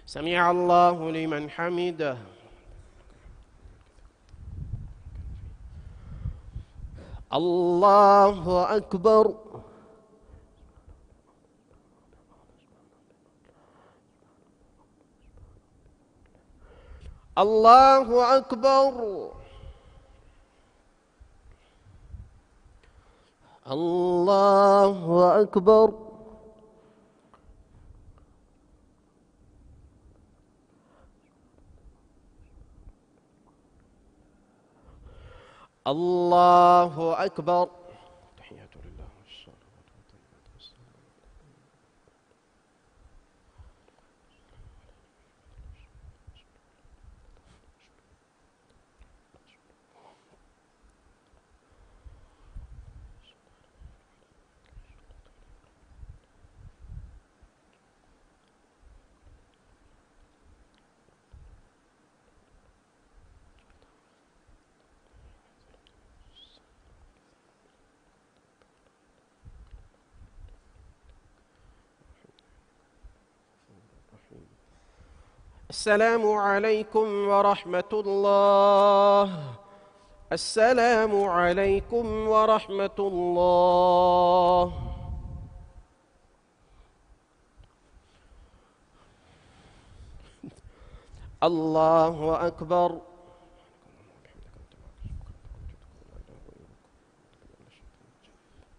سمع الله لمن حمده. الله أكبر. الله أكبر. الله أكبر. الله أكبر. تحيات لله والصلوات والطيبات والسلام. السلام عليكم ورحمة الله. السلام عليكم ورحمة الله. الله أكبر.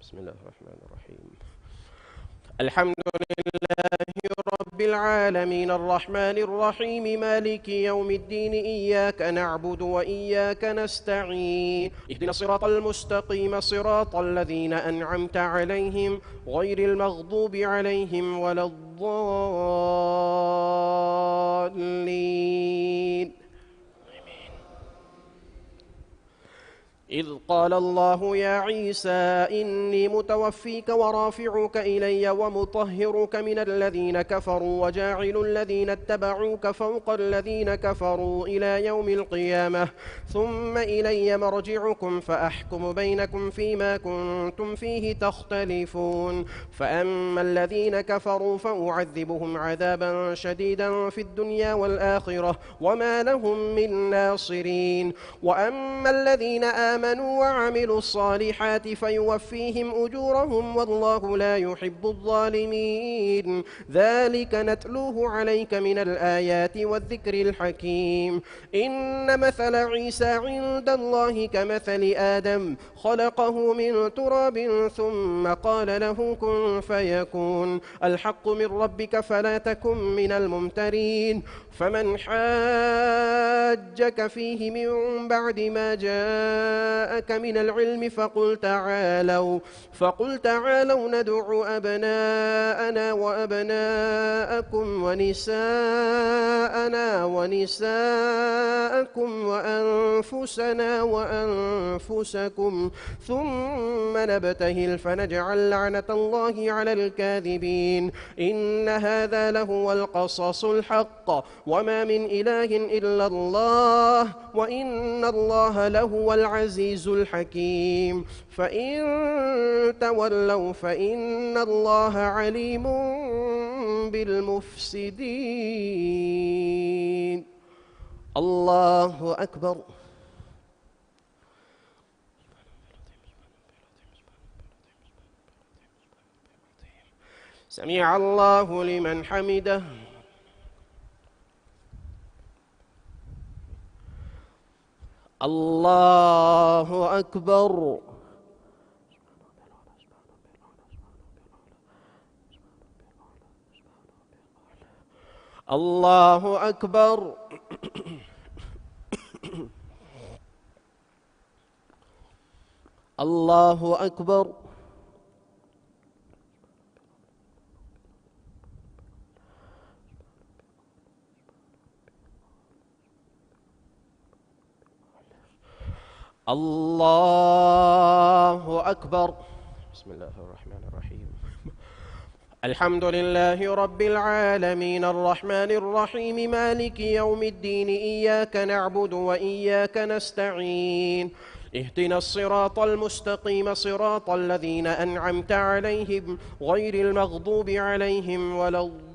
بسم الله الرحمن الرحيم. الحمد لله رب العالمين الرحمن الرحيم مالك يوم الدين إياك نعبد وإياك نستعين اهدنا الصراط المستقيم صراط الذين أنعمت عليهم غير المغضوب عليهم ولا الضالين. إذ قال الله يا عيسى إني متوفيك ورافعك إلي ومطهرك من الذين كفروا وجاعل الذين اتبعوك فوق الذين كفروا إلى يوم القيامة ثم إلي مرجعكم فأحكم بينكم فيما كنتم فيه تختلفون. فأما الذين كفروا فأعذبهم عذابا شديدا في الدنيا والآخرة وما لهم من ناصرين. وأما الذين آمنوا وعملوا الصالحات فيوفيهم أجورهم والله لا يحب الظالمين. ذلك نتلوه عليك من الآيات والذكر الحكيم. إن مثل عيسى عند الله كمثل آدم خلقه من تراب ثم قال له كن فيكون. الحق من ربك فلا تكن من الممترين. فمن حاجك فيه من بعد ما جاءك من العلم فقل تعالوا ندع أبناءنا وأبناءكم ونساءنا ونساءكم وأنفسنا وأنفسكم ثم نبتهل فنجعل لعنة الله على الكاذبين. إن هذا لهو القصص الحق وما من إله إلا الله وإن الله لهو العزيز الحكيم. فإن تولوا فإن الله عليم بالمفسدين. الله أكبر. سمع الله لمن حمده. الله أكبر. الله أكبر. الله أكبر. الله أكبر. بسم الله الرحمن الرحيم. الحمد لله رب العالمين الرحمن الرحيم مالك يوم الدين إياك نعبد وإياك نستعين اهدنا الصراط المستقيم صراط الذين أنعمت عليهم غير المغضوب عليهم ولا الضالين.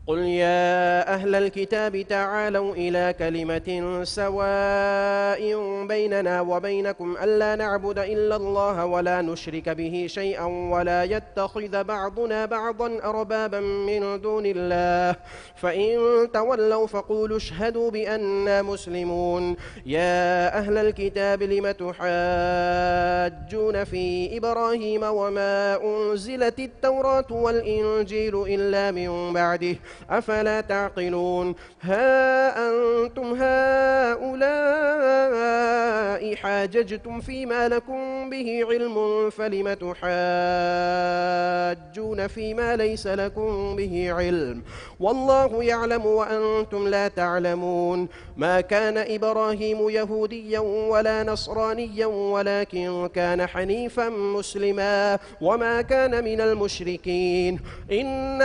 قل يا أهل الكتاب تعالوا إلى كلمة سواء بيننا وبينكم ألا نعبد إلا الله ولا نشرك به شيئا ولا يتخذ بعضنا بعضا أربابا من دون الله فإن تولوا فقولوا اشهدوا بأننا مسلمون. يا أهل الكتاب لم تحاجون في إبراهيم وما أنزلت التوراة والإنجيل إلا من بعده أفلا تعقلون. ها أنتم هؤلاء حاججتم فيما لكم به علم فلم تحاجون فيما ليس لكم به علم والله يعلم وأنتم لا تعلمون. ما كان إبراهيم يهوديا ولا نصرانيا ولكن كان حنيفا مسلما وما كان من المشركين. إن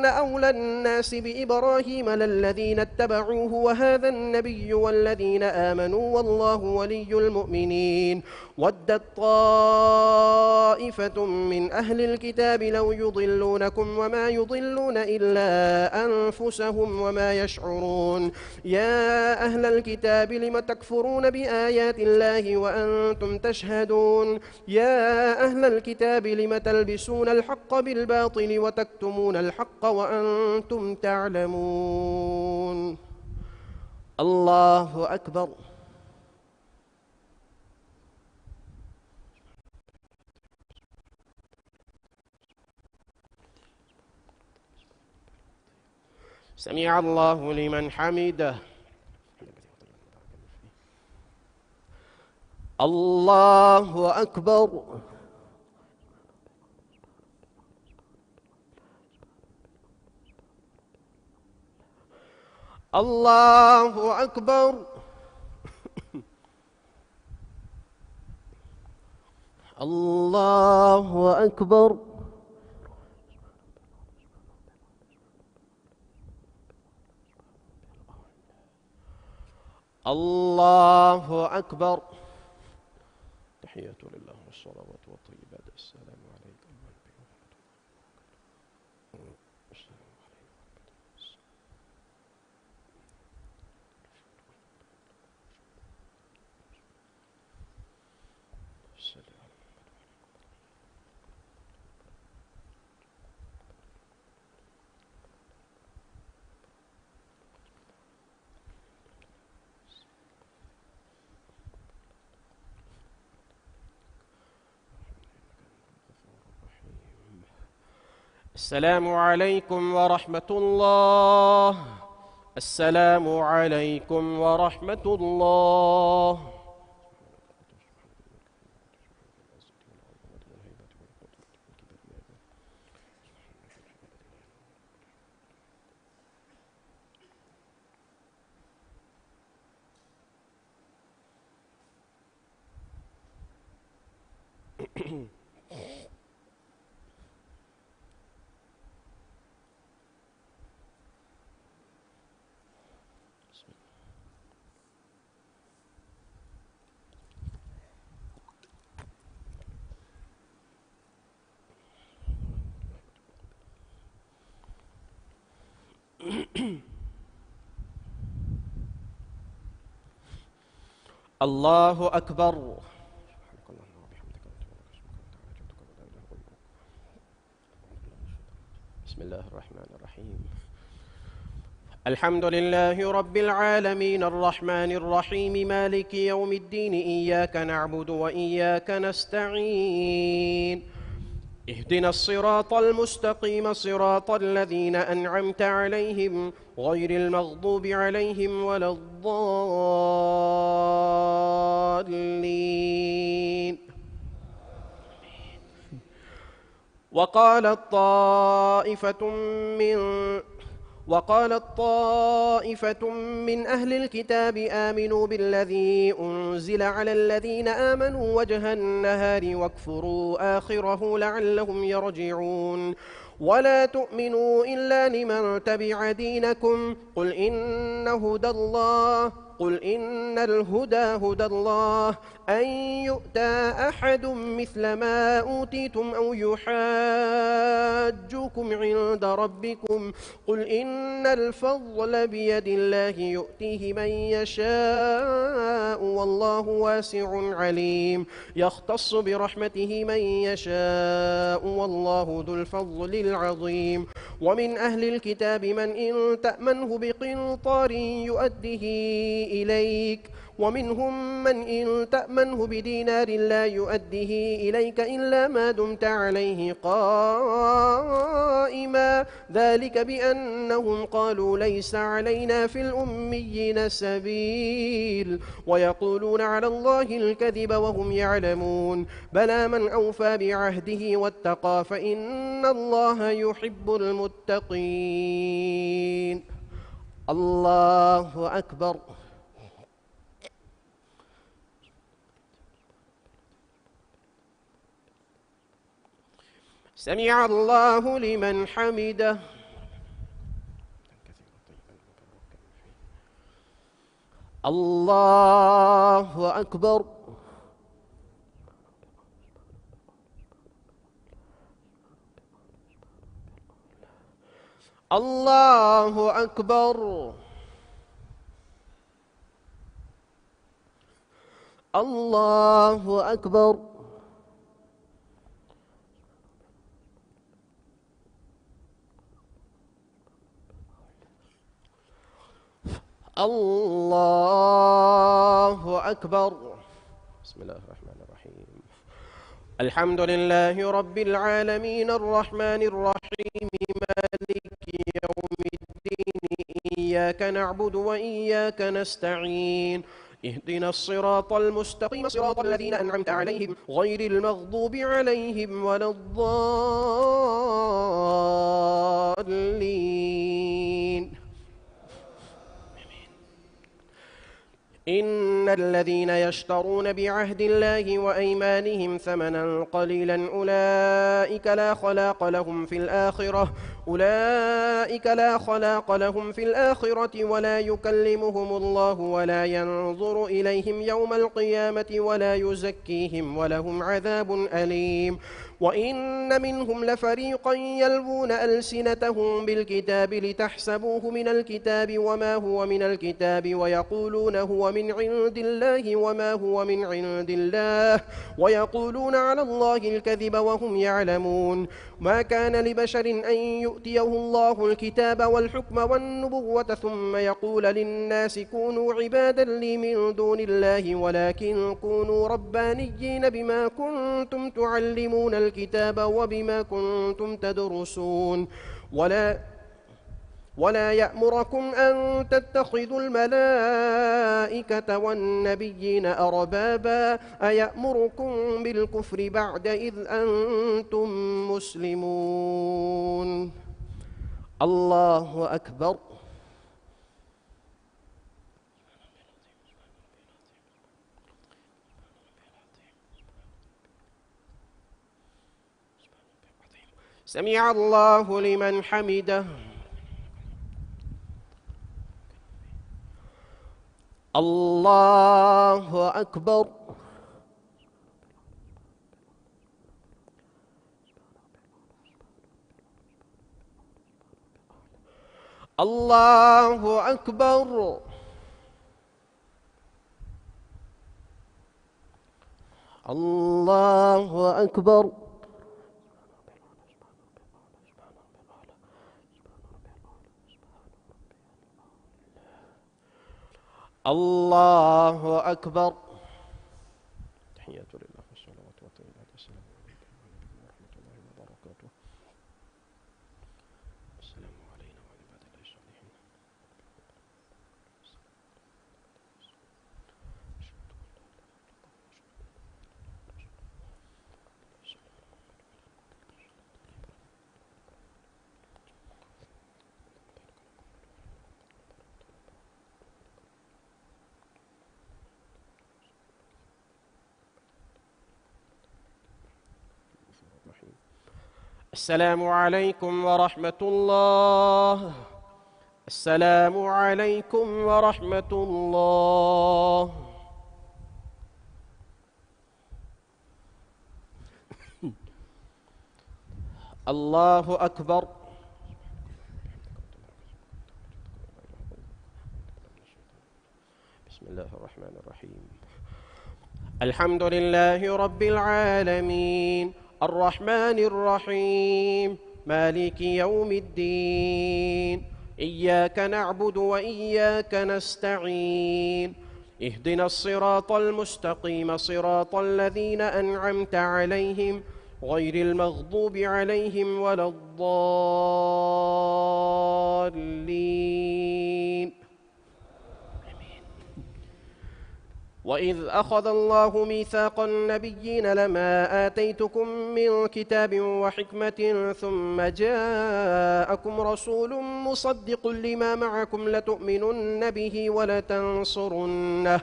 أولى الناس بإبراهيم للذين اتبعوه وهذا النبي والذين آمنوا والله ولي المؤمنين. ودت طائفة من أهل الكتاب لو يضلونكم وما يضلون إلا أنفسهم وما يشعرون. يا أهل الكتاب لم تكفرون بآيات الله وأنتم تشهدون. يا أهل الكتاب لم تلبسون الحق بالباطل وتكتمون الحق وأنتم تعلمون. الله أكبر. سمع الله لمن حمده. الله أكبر. الله أكبر. الله أكبر. الله أكبر. تحية لله والصلوات والطيبات. السلام عليكم السلام عليكم ورحمة الله. السلام عليكم ورحمة الله. الله أكبر. بسم الله الرحمن الرحيم. الحمد لله رب العالمين الرحمن الرحيم مالك يوم الدين إياك نعبد وإياك نستعين اهدنا الصراط المستقيم صراط الذين أنعمت عليهم غير المغضوب عليهم ولا الضالين. وقالت طائفة من أهل الكتاب آمنوا بالذي أنزل على الذين آمنوا وجه النهار واكفروا آخره لعلهم يرجعون ولا تؤمنوا إلا لمن تبع دينكم قل إن الهدى هدى الله أن يؤتى أحد مثل ما أوتيتم أو يحاجوكم عند ربكم قل إن الفضل بيد الله يؤتيه من يشاء والله واسع عليم يختص برحمته من يشاء والله ذو الفضل العظيم. ومن أهل الكتاب من إن تأمنه بقنطار يؤده إليك ومنهم من إن تأمنه بدينار لا يؤده إليك إلا ما دمت عليه قائما ذلك بأنهم قالوا ليس علينا في الأميين سبيل ويقولون على الله الكذب وهم يعلمون بلى من أوفى بعهده واتقى فإن الله يحب المتقين. الله أكبر. سمع الله لمن حمده. الله أكبر. الله أكبر. الله أكبر. الله أكبر. بسم الله الرحمن الرحيم. الحمد لله رب العالمين الرحمن الرحيم مالك يوم الدين إياك نعبد وإياك نستعين اهدنا الصراط المستقيم صراط الذين أنعمت عليهم غير المغضوب عليهم ولا الضالين. إن الذين يشترون بعهد الله وأيمانهم ثمنا قليلا أولئك لا خلاق لهم في الآخرة ولا يكلمهم الله ولا ينظر إليهم يوم القيامة ولا يزكيهم ولهم عذاب أليم. وإن منهم لفريقا يلوون ألسنتهم بالكتاب لتحسبوه من الكتاب وما هو من الكتاب ويقولون هو من عند الله وما هو من عند الله ويقولون على الله الكذب وهم يعلمون. ما كان لبشر أن يؤتيه الله الكتاب والحكم والنبوة ثم يقول للناس كونوا عبادا لي من دون الله ولكن كونوا ربانيين بما كنتم تعلمون الكتاب وبما كنتم تدرسون ولا يأمركم أن تتخذوا الملائكة والنبيين أربابا أيأمركم بالكفر بعد إذ أنتم مسلمون. الله أكبر. سمع الله لمن حمده. الله أكبر. الله أكبر. الله أكبر. الله أكبر. تحيات لله والصلوات والطيبات والسلام عليكم ورحمة الله وبركاته. السلام علينا وعلى عباد الله الصالحين. السلام عليكم ورحمة الله. السلام عليكم ورحمة الله. الله أكبر. بسم الله الرحمن الرحيم. الحمد لله رب العالمين الرحمن الرحيم مالك يوم الدين. إياك نعبد وإياك نستعين. اهدنا الصراط المستقيم صراط الذين أنعمت عليهم غير المغضوب عليهم ولا الضالين. وإذ أخذ الله ميثاق النبيين لما آتيتكم من كتاب وحكمة ثم جاءكم رسول مصدق لما معكم لتؤمنن به ولتنصرنه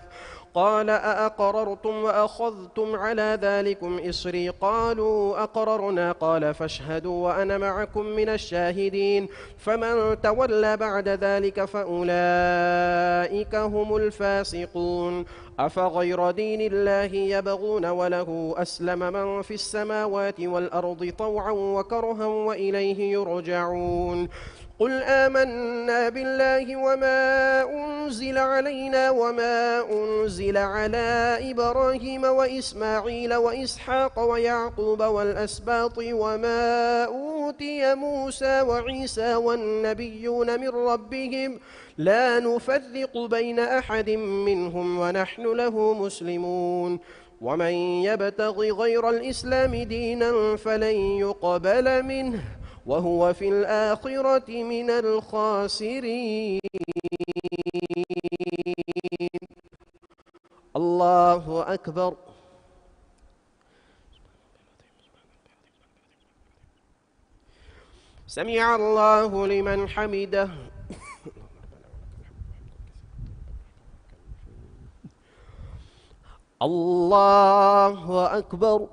قال أأقررتم وأخذتم على ذلكم إصري قالوا أقررنا قال فاشهدوا وأنا معكم من الشاهدين فمن تولى بعد ذلك فأولئك هم الفاسقون. أفغير دين الله يبغون وله أسلم من في السماوات والأرض طوعا وكرها وإليه يرجعون. قل آمنا بالله وما أنزل علينا وما أنزل على إبراهيم وإسماعيل وإسحاق ويعقوب والأسباط وما أوتي موسى وعيسى والنبيون من ربهم لا نفرق بين أحد منهم ونحن له مسلمون. ومن يبتغ غير الإسلام دينا فلن يقبل منه وهو في الآخرة من الخاسرين. الله أكبر. سمع الله لمن حمده. الله أكبر.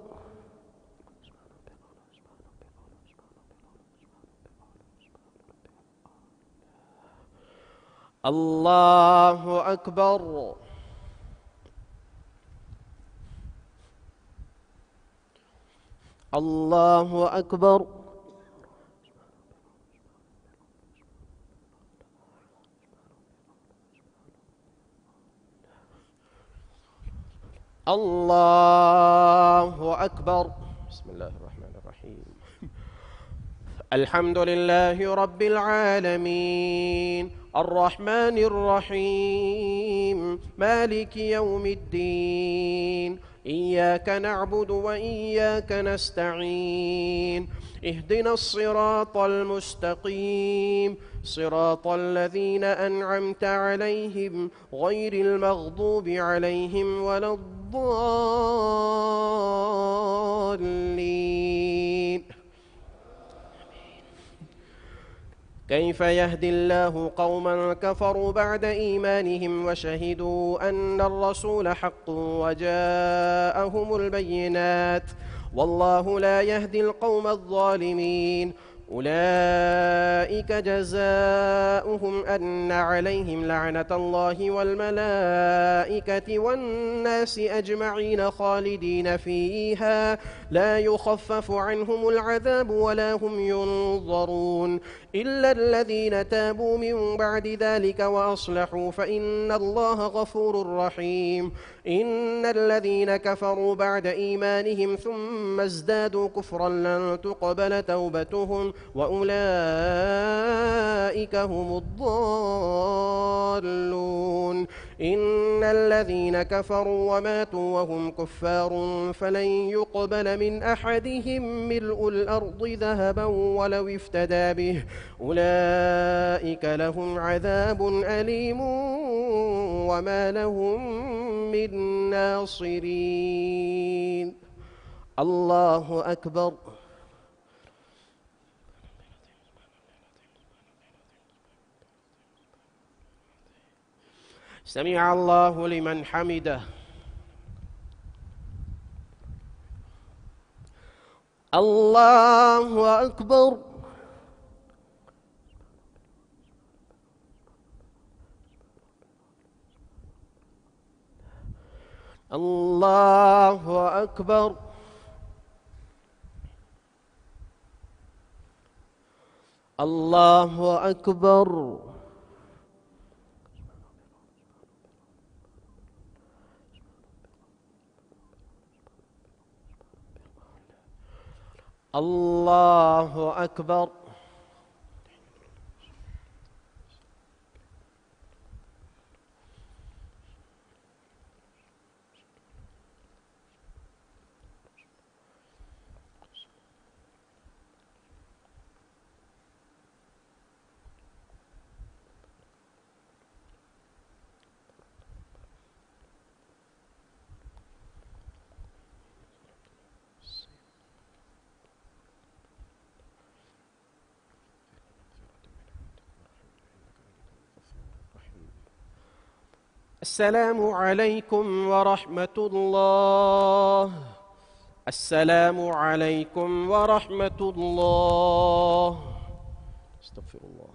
الله أكبر. الله أكبر. الله أكبر. بسم الله الرحمن الرحيم. الحمد لله رب العالمين الرحمن الرحيم مالك يوم الدين. إياك نعبد وإياك نستعين. اهدنا الصراط المستقيم صراط الذين أنعمت عليهم غير المغضوب عليهم ولا الضالين. كيف يهدي الله قوما كفروا بعد إيمانهم وشهدوا أن الرسول حق وجاءهم البينات والله لا يهدي القوم الظالمين. أولئك جزاؤهم أن عليهم لعنة الله والملائكة والناس أجمعين خالدين فيها لا يخفف عنهم العذاب ولا هم ينظرون إلا الذين تابوا من بعد ذلك وأصلحوا فإن الله غفور رحيم. إن الذين كفروا بعد إيمانهم ثم ازدادوا كفرا لن تقبل توبتهم وأولئك هم الضالون. إن الذين كفروا وماتوا وهم كفار فلن يقبل من أحدهم ملء الأرض ذهبا ولو افتدى به أولئك لهم عذاب أليم وما لهم من ناصرين. الله أكبر. سمع الله لمن حمده. الله أكبر. الله أكبر. الله أكبر. الله أكبر. السلام عليكم ورحمة الله. السلام عليكم ورحمة الله. استغفر الله.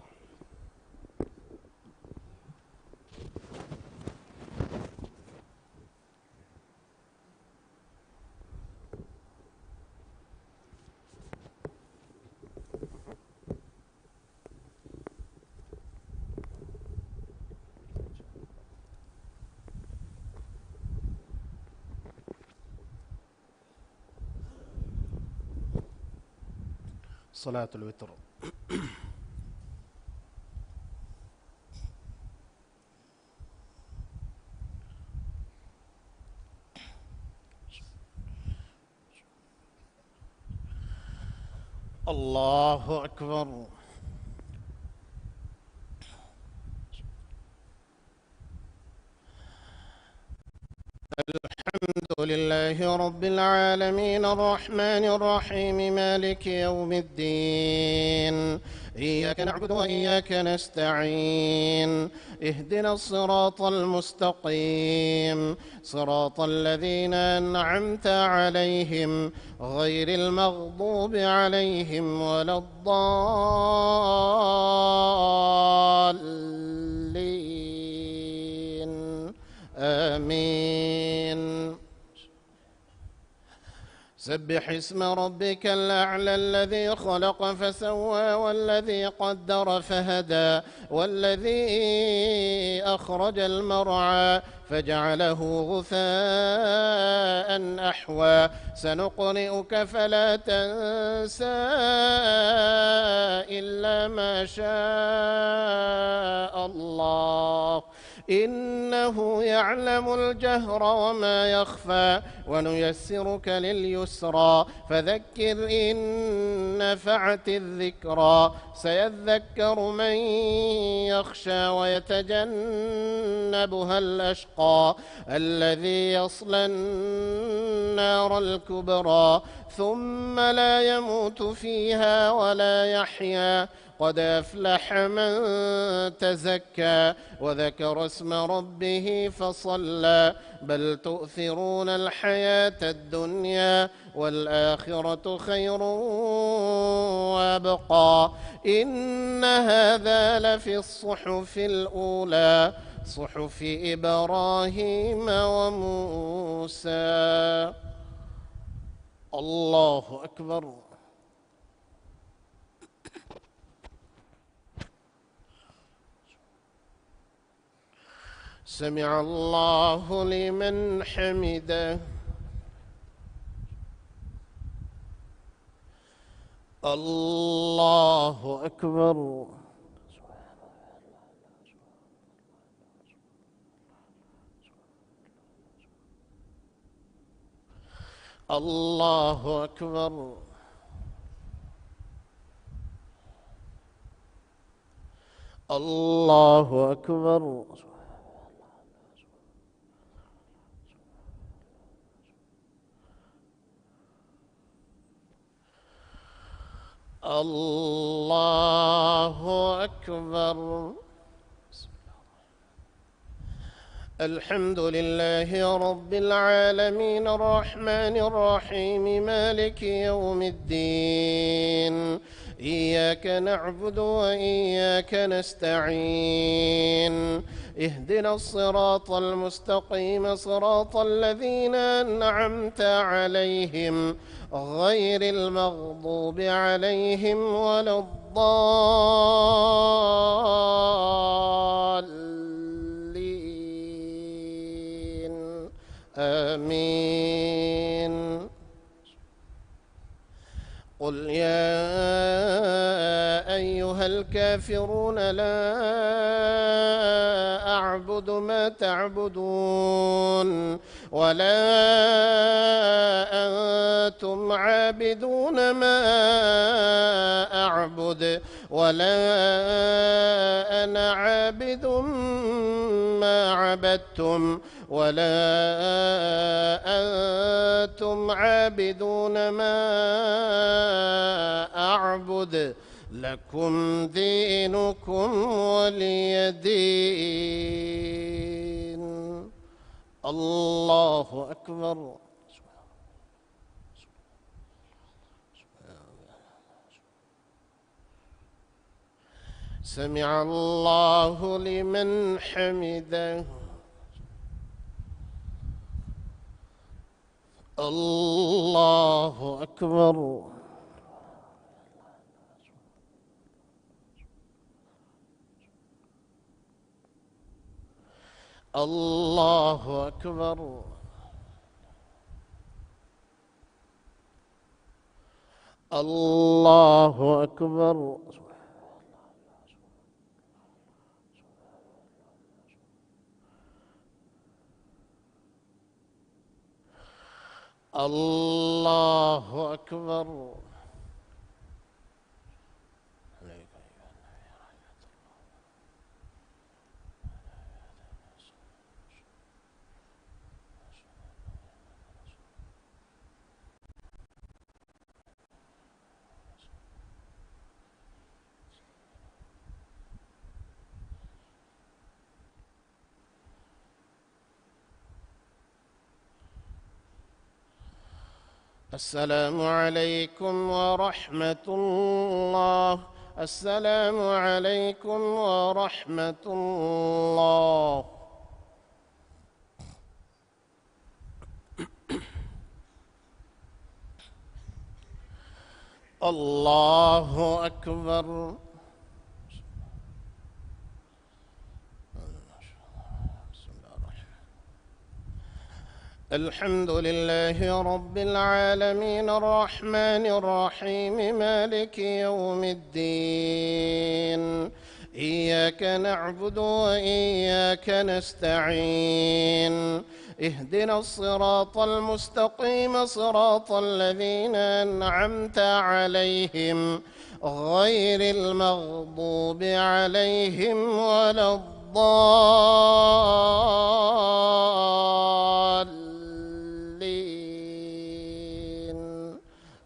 صلاة الوتر. الله أكبر. الحمد لله رب العالمين الرحمن الرحيم مالك يوم الدين إياك نعبد وإياك نستعين اهدنا الصراط المستقيم صراط الذين أنعمت عليهم غير المغضوب عليهم ولا الضالين آمين. سبح اسم ربك الأعلى الذي خلق فسوى والذي قدر فهدى والذي أخرج المرعى فجعله غثاء أحوى سنقرئك فلا تنسى إلا ما شاء الله إنه يعلم الجهر وما يخفى ونيسرك لليسرى فذكر إن نفعت الذكرى سيذكر من يخشى ويتجنبها الأشقى الذي يصلى النار الكبرى ثم لا يموت فيها ولا يحيا قد أفلح من تزكى وذكر اسم ربه فصلى بل تؤثرون الحياة الدنيا والآخرة خير وأبقى إن هذا لفي الصحف الأولى صحف إبراهيم وموسى. الله أكبر. سمع الله لمن حمده. الله أكبر. الله أكبر. الله أكبر. الله أكبر. الحمد لله رب العالمين الرحمن الرحيم مالك يوم الدين، إياك نعبد وإياك نستعين، اهدنا الصراط المستقيم صراط الذين أنعمت عليهم غير المغضوب عليهم ولا الضالين، آمين. قل يا أيها الكافرون لا أعبد ما تعبدون ولا أنتم عابدون ما أعبد ولا أنا عابد ما عبدتم ولا أنتم عابدون ما أعبد، لكم دينكم ولي دين. الله أكبر. سمع الله لمن حمده. الله أكبر. الله أكبر. الله أكبر. الله أكبر. السلام عليكم ورحمة الله. السلام عليكم ورحمة الله. الله أكبر. الحمد لله رب العالمين الرحمن الرحيم مالك يوم الدين، إياك نعبد وإياك نستعين، اهدنا الصراط المستقيم صراط الذين أنعمت عليهم غير المغضوب عليهم ولا الضالين،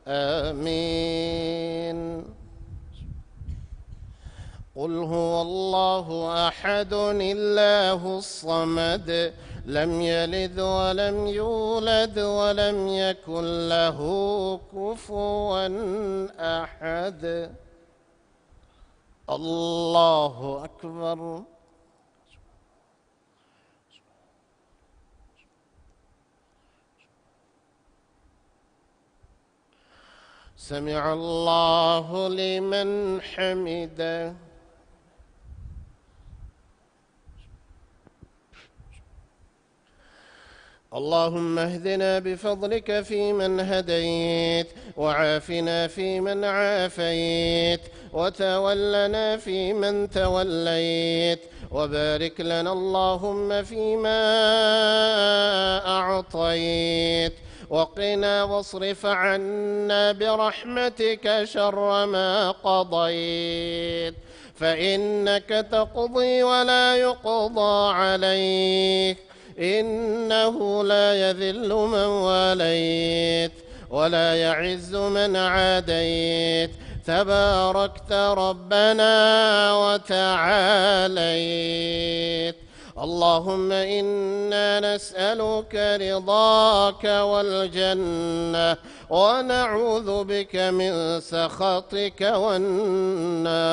آمين. قل هو الله أحد الله الصمد لم يلد ولم يولد ولم يكن له كفوا أحد. الله أكبر. سمع الله لمن حمده. اللهم اهدنا بفضلك فيمن هديت، وعافنا فيمن عافيت، وتولنا فيمن توليت، وبارك لنا اللهم فيما أعطيت، وقنا واصرف عنا برحمتك شر ما قضيت، فإنك تقضي ولا يقضى عليك، إنه لا يذل من واليت ولا يعز من عاديت، تباركت ربنا وتعاليت. اللهم إنا نسألك رضاك والجنة، ونعوذ بك من سخطك والنار.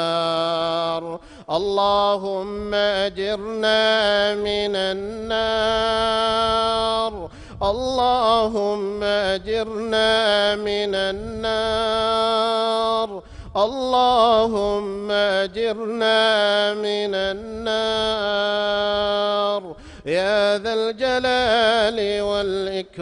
اللهم أجرنا من النار، اللهم أجرنا من النار، اللهم أجرنا من النار يا ذا الجلال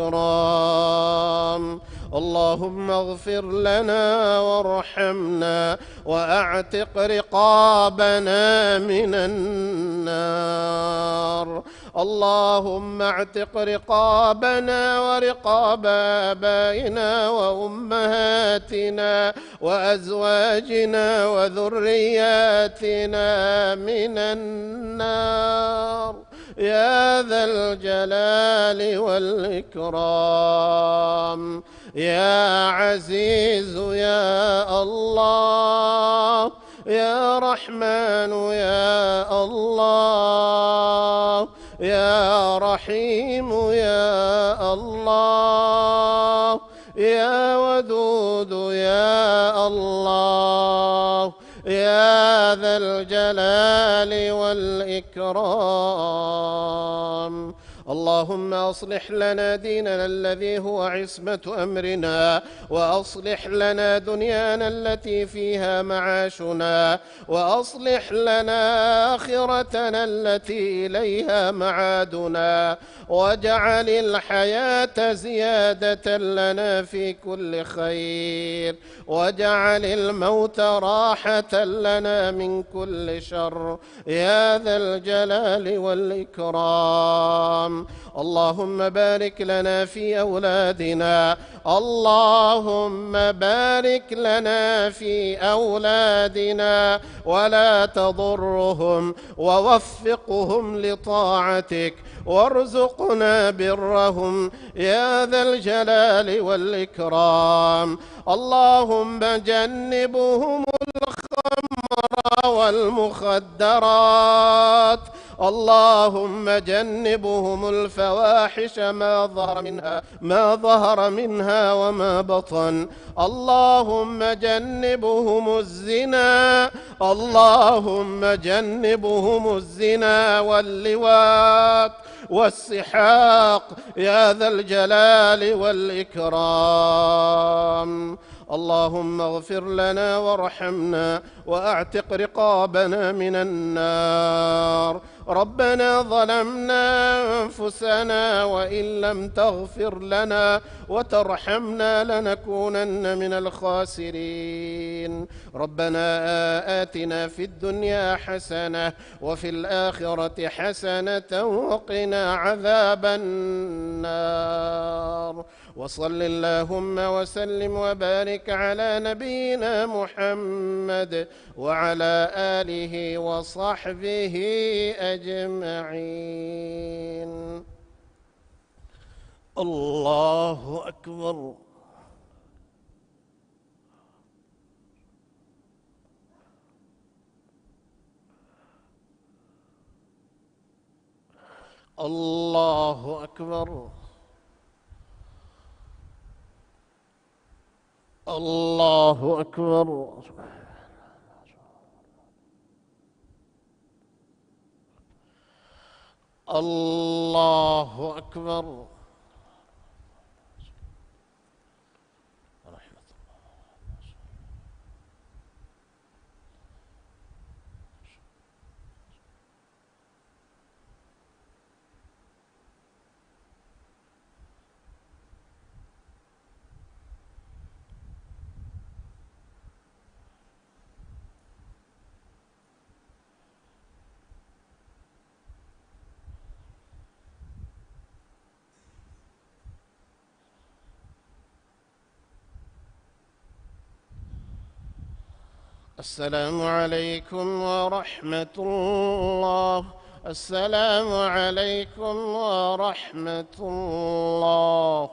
والإكرام. اللهم اغفر لنا وارحمنا وأعتق رقابنا من النار. اللهم اعتق رقابنا ورقاب آبائنا وأمهاتنا وأزواجنا وذرياتنا من النار يا ذا الجلال والإكرام. يا عزيز يا الله، يا رحمن يا الله، يا رحيم يا الله، يا ودود يا الله، يا ذا الجلال والإكرام. اللهم أصلح لنا ديننا الذي هو عصمة أمرنا، وأصلح لنا دنيانا التي فيها معاشنا، وأصلح لنا آخرتنا التي إليها معادنا، واجعل الحياة زيادة لنا في كل خير، واجعل الموت راحة لنا من كل شر يا ذا الجلال والإكرام. اللهم بارك لنا في أولادنا، اللهم بارك لنا في أولادنا ولا تضرهم، ووفقهم لطاعتك، وارزقنا برهم يا ذا الجلال والإكرام. اللهم جنبهم الخمر والمخدرات، اللهم جنبهم الفواحش ما ظهر منها وما بطن، اللهم جنبهم الزنا، اللهم جنبهم الزنا واللواط والسحاق يا ذا الجلال والإكرام. اللهم اغفر لنا وارحمنا وأعتق رقابنا من النار. ربنا ظلمنا أنفسنا وإن لم تغفر لنا وترحمنا لنكونن من الخاسرين. ربنا آتنا في الدنيا حسنة وفي الآخرة حسنة وقنا عذاب النار. وصل اللهم وسلم وبارك على نبينا محمد وعلى آله وصحبه أجمعين. الله أكبر. الله أكبر. الله أكبر. الله أكبر. السلام عليكم ورحمة الله. السلام عليكم ورحمة الله.